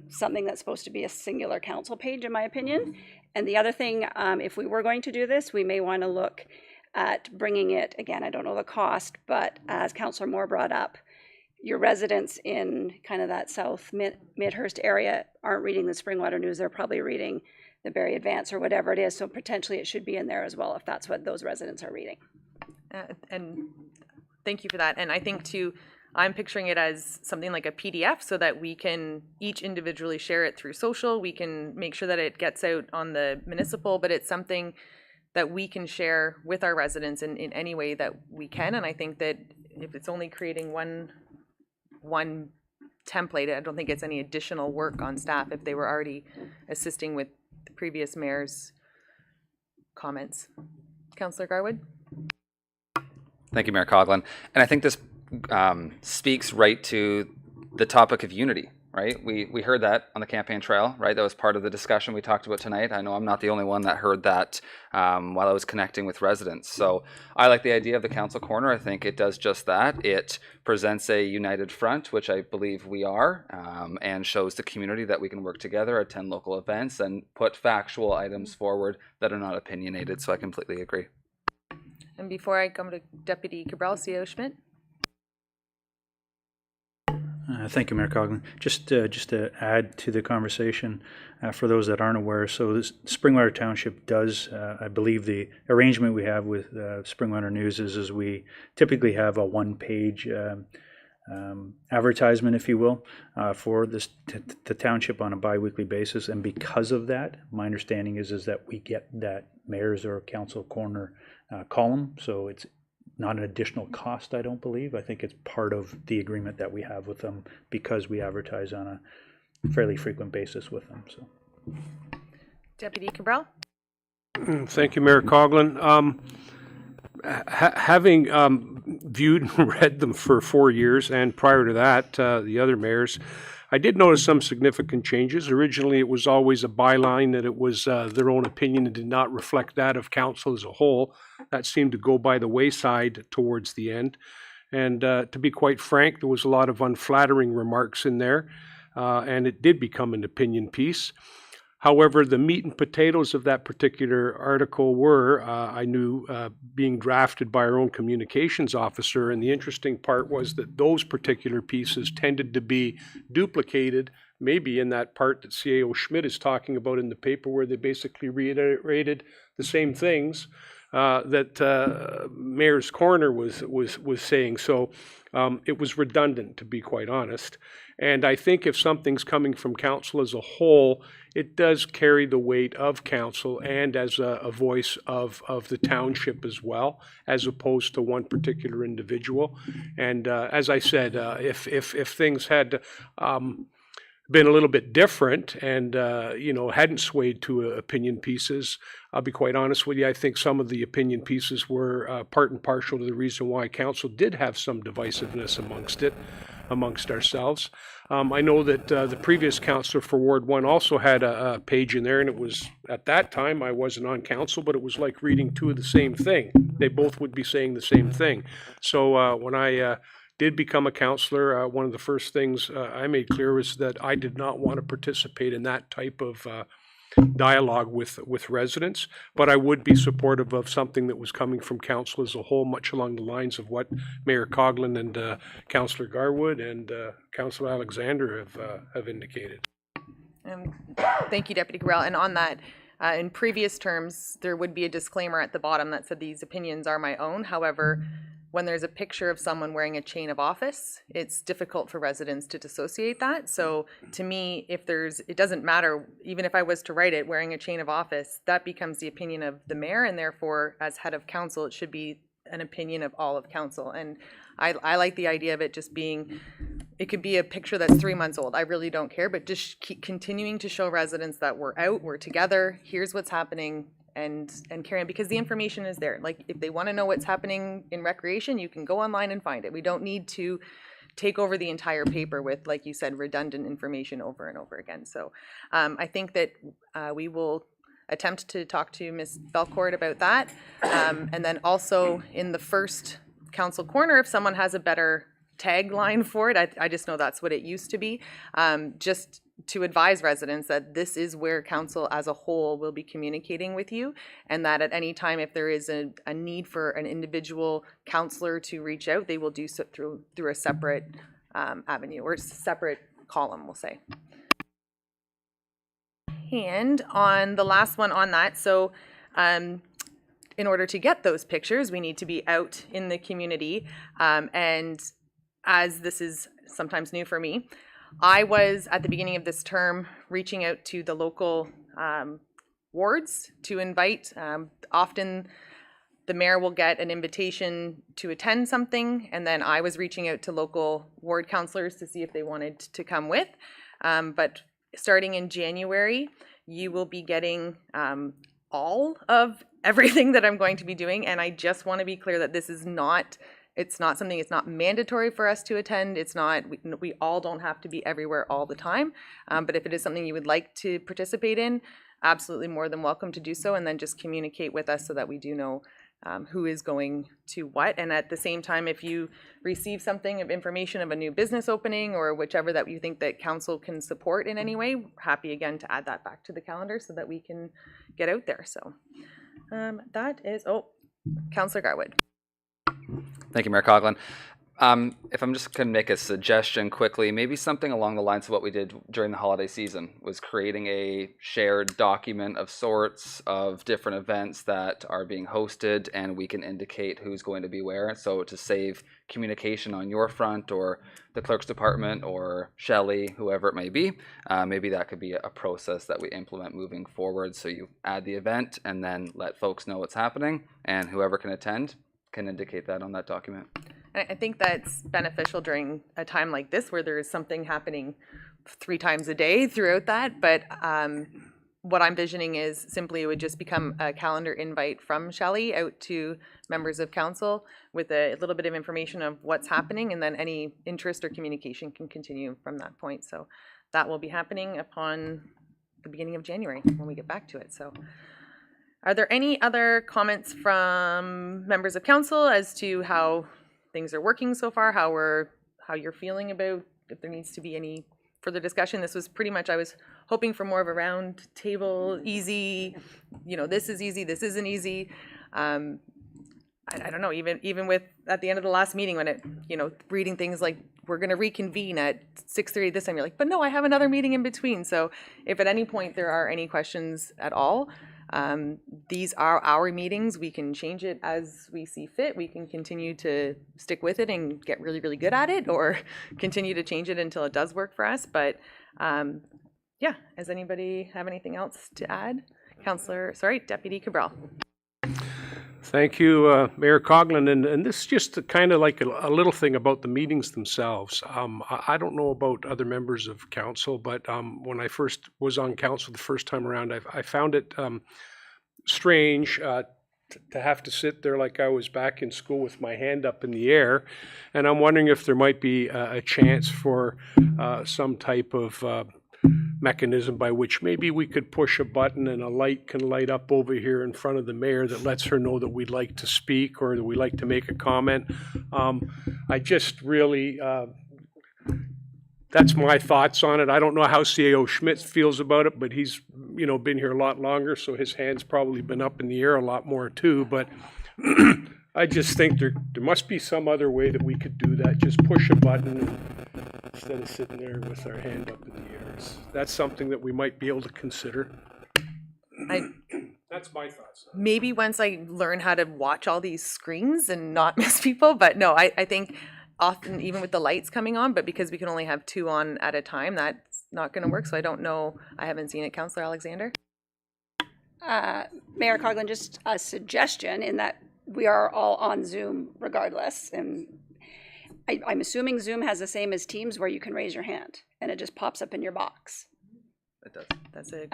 something that's supposed to be a singular council page, in my opinion. And the other thing, if we were going to do this, we may want to look at bringing it, again, I don't know the cost, but as Councillor Moore brought up, your residents in kind of that South Midhurst area aren't reading the Springwater News, they're probably reading the Barrie Advance or whatever it is, so potentially it should be in there as well if that's what those residents are reading. And thank you for that. And I think too, I'm picturing it as something like a PDF so that we can each individually share it through social. We can make sure that it gets out on the municipal, but it's something that we can share with our residents in any way that we can. And I think that if it's only creating one template, I don't think it's any additional work on staff if they were already assisting with the previous mayor's comments. Councillor Garwood? Thank you, Mayor Coughlin. And I think this speaks right to the topic of unity, right? We heard that on the campaign trail, right? That was part of the discussion we talked about tonight. I know I'm not the only one that heard that while I was connecting with residents. So I like the idea of the council corner. I think it does just that. It presents a united front, which I believe we are, and shows the community that we can work together, attend local events, and put factual items forward that are not opinionated. So I completely agree. And before I come to Deputy Cabral, CEO Schmidt. Thank you, Mayor Coughlin. Just to add to the conversation, for those that aren't aware, so this Springwater Township does, I believe the arrangement we have with Springwater News is we typically have a one-page advertisement, if you will, for this the township on a bi-weekly basis. And because of that, my understanding is that we get that mayor's or council corner column. So it's not an additional cost, I don't believe. I think it's part of the agreement that we have with them because we advertise on a fairly frequent basis with them. So, Deputy Cabral. Thank you, Mayor Coughlin. Having viewed and read them for 4 years, and prior to that, the other mayors, I did notice some significant changes. Originally, it was always a byline that it was their own opinion and did not reflect that of council as a whole. That seemed to go by the wayside towards the end. And to be quite frank, there was a lot of unflattering remarks in there, and it did become an opinion piece. However, the meat and potatoes of that particular article were, I knew, being drafted by our own communications officer. And the interesting part was that those particular pieces tended to be duplicated, maybe in that part that CAO Schmidt is talking about in the paper, where they basically reiterated the same things that Mayor's Corner was saying. So it was redundant, to be quite honest. And I think if something's coming from council as a whole, it does carry the weight of council and as a voice of the township as well, as opposed to one particular individual. And as I said, if things had been a little bit different and, hadn't swayed to opinion pieces, I'll be quite honest with you, I think some of the opinion pieces were part and parcel to the reason why council did have some divisiveness amongst ourselves. I know that the previous councillor for Ward 1 also had a page in there, and it was, at that time, I wasn't on council, but it was like reading two of the same thing. They both would be saying the same thing. So when I did become a councillor, one of the first things I made clear was that I did not want to participate in that type of dialogue with residents, but I would be supportive of something that was coming from council as a whole, much along the lines of what Mayor Coughlin and Councillor Garwood and Councillor Alexander have indicated. Thank you, Deputy Cabral. And on that, in previous terms, there would be a disclaimer at the bottom that said these opinions are my own. However, when there's a picture of someone wearing a chain of office, it's difficult for residents to dissociate that. So to me, it doesn't matter, even if I was to write it wearing a chain of office, that becomes the opinion of the mayor, and therefore as head of council, it should be an opinion of all of council. And I like the idea of it just being, it could be a picture that's 3 months old. I really don't care, but just keep continuing to show residents that we're out, we're together, here's what's happening, and carry on, because the information is there. Like, if they want to know what's happening in recreation, you can go online and find it. We don't need to take over the entire paper with, like you said, redundant information over and over again. So I think that we will attempt to talk to Ms. Belcourt about that. And then also in the first council corner, if someone has a better tagline for it, I just know that's what it used to be, just to advise residents that this is where council as a whole will be communicating with you, and that at any time if there is a need for an individual councillor to reach out, they will do so through a separate avenue or separate column, we'll say. And on the last one on that, so in order to get those pictures, we need to be out in the community, and as this is sometimes new for me, I was, at the beginning of this term, reaching out to the local wards to invite. Often the mayor will get an invitation to attend something, and then I was reaching out to local ward councillors to see if they wanted to come with. But starting in January, you will be getting all of everything that I'm going to be doing, and I just want to be clear that this is not it's not something, it's not mandatory for us to attend. It's not, we all don't have to be everywhere all the time. But if it is something you would like to participate in, absolutely more than welcome to do so, and then just communicate with us so that we do know who is going to what. And at the same time, if you receive something of information of a new business opening or whichever that you think that council can support in any way, happy again to add that back to the calendar so that we can get out there. So that is, Councillor Garwood. Thank you, Mayor Coughlin. If I'm just going to make a suggestion quickly, maybe something along the lines of what we did during the holiday season was creating a shared document of sorts of different events that are being hosted, and we can indicate who's going to be where. So to save communication on your front or the clerk's department or Shelley, whoever it may be, maybe that could be a process that we implement moving forward. So you add the event and then let folks know what's happening, and whoever can attend can indicate that on that document. I think that's beneficial during a time like this where there is something happening 3 times a day throughout that. But what I'm visioning is simply it would just become a calendar invite from Shelley out to members of council with a little bit of information of what's happening, and then any interest or communication can continue from that point. So that will be happening upon the beginning of January when we get back to it. So are there any other comments from members of council as to how things are working so far, how you're feeling about if there needs to be any further discussion? This was pretty much, I was hoping for more of a round table, easy, this is easy, this isn't easy. I don't know, even with at the end of the last meeting when it, reading things like we're going to reconvene at 6:30 this time, you're like, but no, I have another meeting in between. So if at any point there are any questions at all, these are our meetings. We can change it as we see fit. We can continue to stick with it and get really, really good at it, or continue to change it until it does work for us. But yeah, does anybody have anything else to add? Deputy Cabral. Thank you, Mayor Coughlin. And this is just kind of like a little thing about the meetings themselves. I don't know about other members of council, but when I first was on council the first time around, I found it strange to have to sit there like I was back in school with my hand up in the air. And I'm wondering if there might be a chance for some type of mechanism by which maybe we could push a button and a light can light up over here in front of the mayor that lets her know that we'd like to speak or that we'd like to make a comment. I just really, that's my thoughts on it. I don't know how CAO Schmidt feels about it, but he's, been here a lot longer, so his hand's probably been up in the air a lot more too. But I just think there must be some other way that we could do that. Just push a button instead of sitting there with our hand up in the air. That's something that we might be able to consider. That's my thoughts. Maybe once I learn how to watch all these screens and not miss people, but no, I think often even with the lights coming on, but because we can only have 2 on at a time, that's not going to work. So I don't know. I haven't seen it. Councillor Alexander? Mayor Coughlin, just a suggestion in that we are all on Zoom regardless, and I'm assuming Zoom has the same as Teams where you can raise your hand and it just pops up in your box. It does. That's it.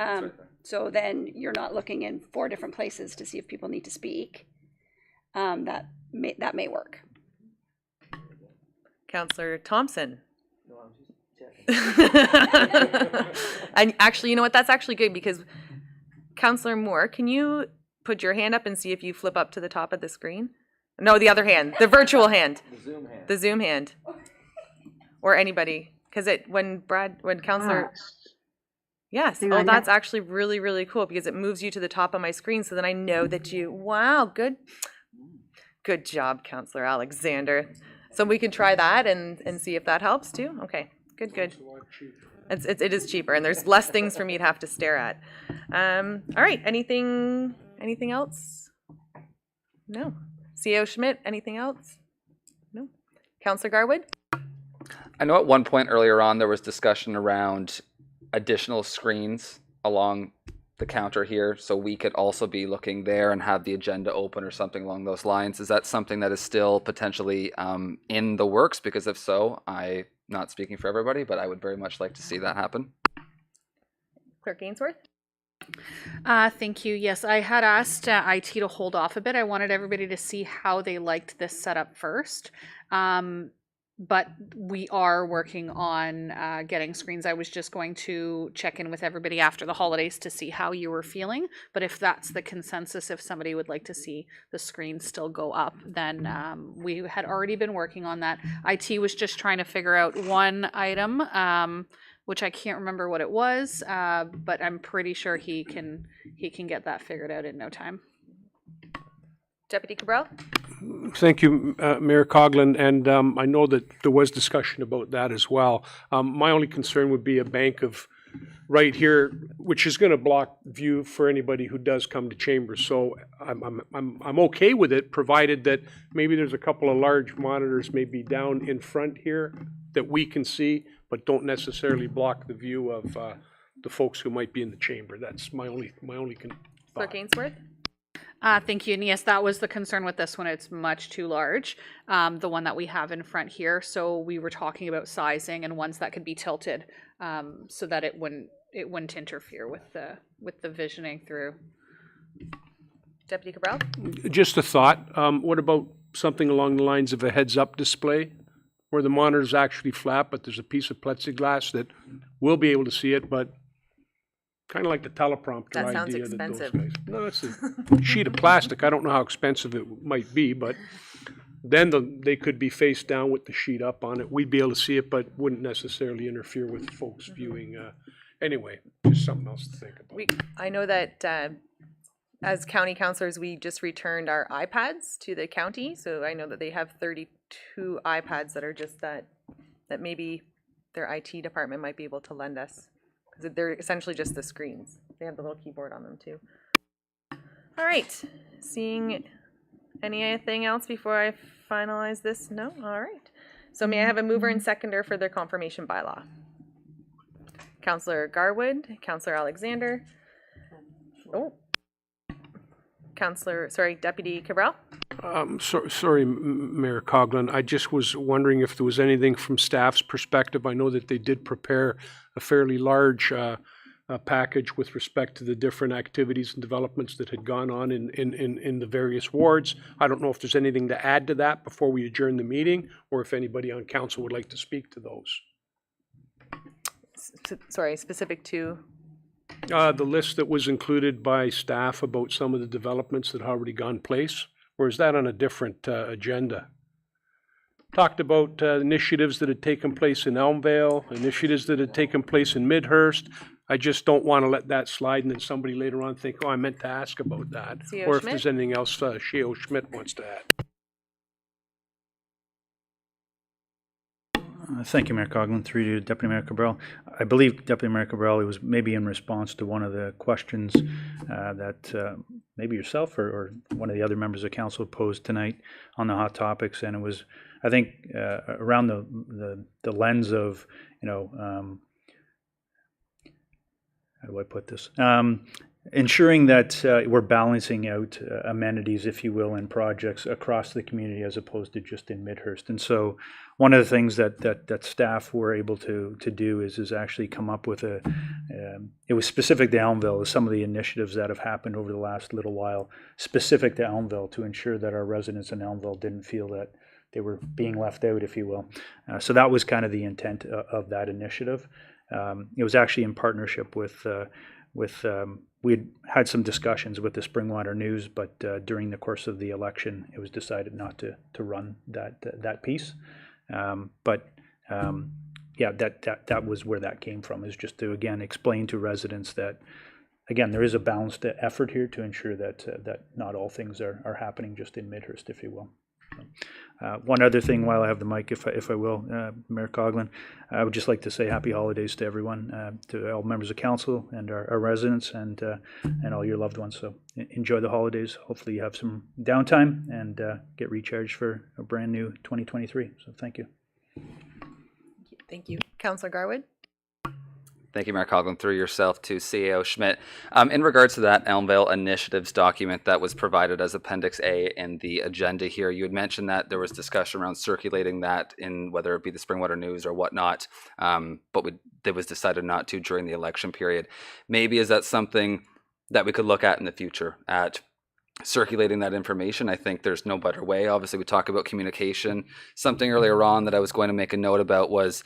So then you're not looking in 4 different places to see if people need to speak. That may work. Councillor Thompson. And actually, you know what? That's actually good because Councillor Moore, can you put your hand up and see if you flip up to the top of the screen? No, the other hand, the virtual hand. The Zoom hand. Or anybody. Because when Councillor... Yes. Oh, that's actually really, really cool because it moves you to the top of my screen so then I know that you... Wow, good job, Councillor Alexander. So we can try that and see if that helps too? Okay, good. It is cheaper and there's less things for me to have to stare at. All right, anything else? No. CAO Schmidt, anything else? No. Councillor Garwood? I know at one point earlier on there was discussion around additional screens along the counter here, so we could also be looking there and have the agenda open or something along those lines. Is that something that is still potentially in the works? Because if so, I'm not speaking for everybody, but I would very much like to see that happen. Clerk Ainsworth? Thank you. Yes, I had asked IT to hold off a bit. I wanted everybody to see how they liked this setup first. But we are working on getting screens. I was just going to check in with everybody after the holidays to see how you were feeling. But if that's the consensus, if somebody would like to see the screen still go up, then we had already been working on that. IT was just trying to figure out one item, which I can't remember what it was, but I'm pretty sure he can get that figured out in no time. Deputy Cabral? Thank you, Mayor Coughlin, and I know that there was discussion about that as well. My only concern would be a bank of right here, which is going to block view for anybody who does come to Chambers. So I'm okay with it, provided that maybe there's a couple of large monitors maybe down in front here that we can see, but don't necessarily block the view of the folks who might be in the chamber. That's my only Clerk thought. Ainsworth? Thank you. And yes, that was the concern with this one. It's much too large, the one that we have in front here. So we were talking about sizing and ones that could be tilted so that it wouldn't interfere with the visioning through. Deputy Cabral? Just a thought. What about something along the lines of a heads-up display where the monitor's actually flat, but there's a piece of plexiglass that will be able to see it, but kind of like the teleprompter That idea. sounds that those expensive. guys. No, it's a sheet of plastic. I don't know how expensive it might be, but then they could be face down with the sheet up on it. We'd be able to see it, but wouldn't necessarily interfere with folks viewing. Anyway, just something else to think about. I know that as county councilors, we just returned our iPads to the county. So I know that they have 32 iPads that are just that maybe their IT department might be able to lend us. Because they're essentially just the screens. They have the little keyboard on them too. All right. Seeing anything else before I finalize this? No? All right. So may I have a mover and seconder for the confirmation bylaw? Councillor Garwood, Councillor Alexander. Oh. Deputy Cabral? Sorry, Mayor Coughlin. I just was wondering if there was anything from staff's perspective. I know that they did prepare a fairly large package with respect to the different activities and developments that had gone on in the various wards. I don't know if there's anything to add to that before we adjourn the meeting, or if anybody on council would like to speak to those. Sorry, specific to? The list that was included by staff about some of the developments that had already gone place, or is that on a different agenda? Talked about initiatives that had taken place in Elmvale, initiatives that had taken place in Midhurst. I just don't want to let that slide and then somebody later on think, oh, I meant to ask about that. CO Or if Schmidt? there's anything else Sheo Schmidt wants to add. Thank you, Mayor Coughlin. Through you, Deputy Mayor Cabral. I believe Deputy Mayor Cabral, it was maybe in response to one of the questions that maybe yourself or one of the other members of council posed tonight on the hot topics, and it was, I think, around the lens of, how do I put this? Ensuring that we're balancing out amenities, if you will, and projects across the community as opposed to just in Midhurst. And so one of the things that staff were able to do is actually come up with it was specific to Elmville, some of the initiatives that have happened over the last little while, specific to Elmville, to ensure that our residents in Elmville didn't feel that they were being left out, if you will. So that was kind of the intent of that initiative. It was actually in partnership with we had some discussions with the Springwater News, but during the course of the election, it was decided not to run that piece. That was where that came from, is just to, again, explain to residents that, again, there is a balanced effort here to ensure that not all things are happening just in Midhurst, if you will. One other thing while I have the mic, if I will, Mayor Coughlin, I would just like to say happy holidays to everyone, to all members of council and our residents and all your loved ones. So enjoy the holidays. Hopefully you have some downtime and get recharged for a brand new 2023. So thank you. Thank you. Councillor Garwood? Thank you, Mayor Coughlin, through yourself to CAO Schmidt. In regards to that Elmvale Initiatives document that was provided as Appendix A in the agenda here, you had mentioned that there was discussion around circulating that in whether it be the Springwater News or whatnot, but it was decided not to during the election period. Maybe is that something that we could look at in the future, at circulating that information? I think there's no better way. Obviously, we talk about communication. Something earlier on that I was going to make a note about was,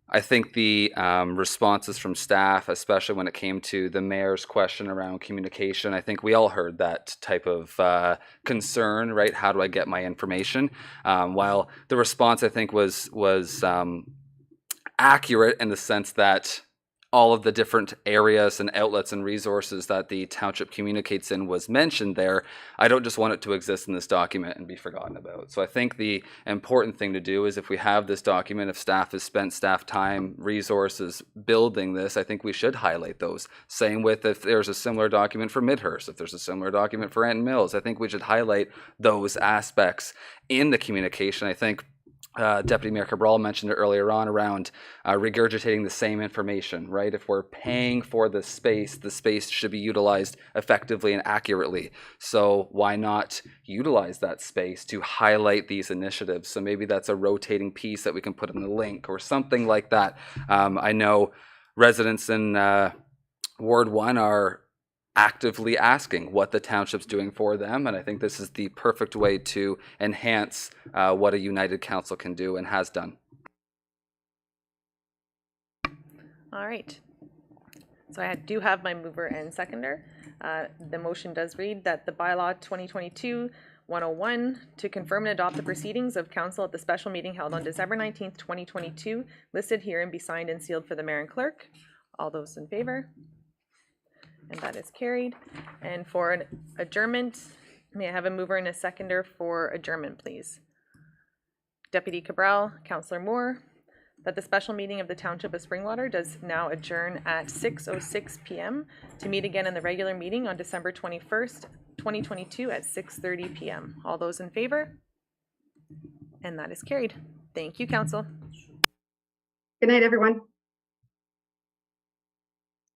I think the responses from staff, especially when it came to the mayor's question around communication, I think we all heard that type of concern, right? How do I get my information? While the response, I think, was accurate in the sense that all of the different areas and outlets and resources that the township communicates in was mentioned there, I don't just want it to exist in this document and be forgotten about. So I think the important thing to do is, if we have this document, if staff has spent staff time, resources building this, I think we should highlight those. Same with if there's a similar document for Midhurst, if there's a similar document for Anton Mills, I think we should highlight those aspects in the communication. I think Deputy Mayor Cabral mentioned it earlier on around regurgitating the same information, right? If we're paying for the space should be utilized effectively and accurately. So why not utilize that space to highlight these initiatives? So maybe that's a rotating piece that we can put in the link or something like that. I know residents in Ward 1 are actively asking what the township's doing for them, and I think this is the perfect way to enhance what a united council can do and has done. All right. So I do have my mover and seconder. The motion does read that the bylaw 2022-101 to confirm and adopt the proceedings of council at the special meeting held on December 19th, 2022, listed here and be signed and sealed for the mayor and clerk. All those in favor? And that is carried. And for an adjournment, may I have a mover and a seconder for adjournment, please? Deputy Cabral, Councillor Moore, that the special meeting of the Township of Springwater does now adjourn at 6:06 p.m. to meet again in the regular meeting on December 21st, 2022 at 6:30 p.m. All those in favor? And that is carried. Thank you, Council. Good night, everyone.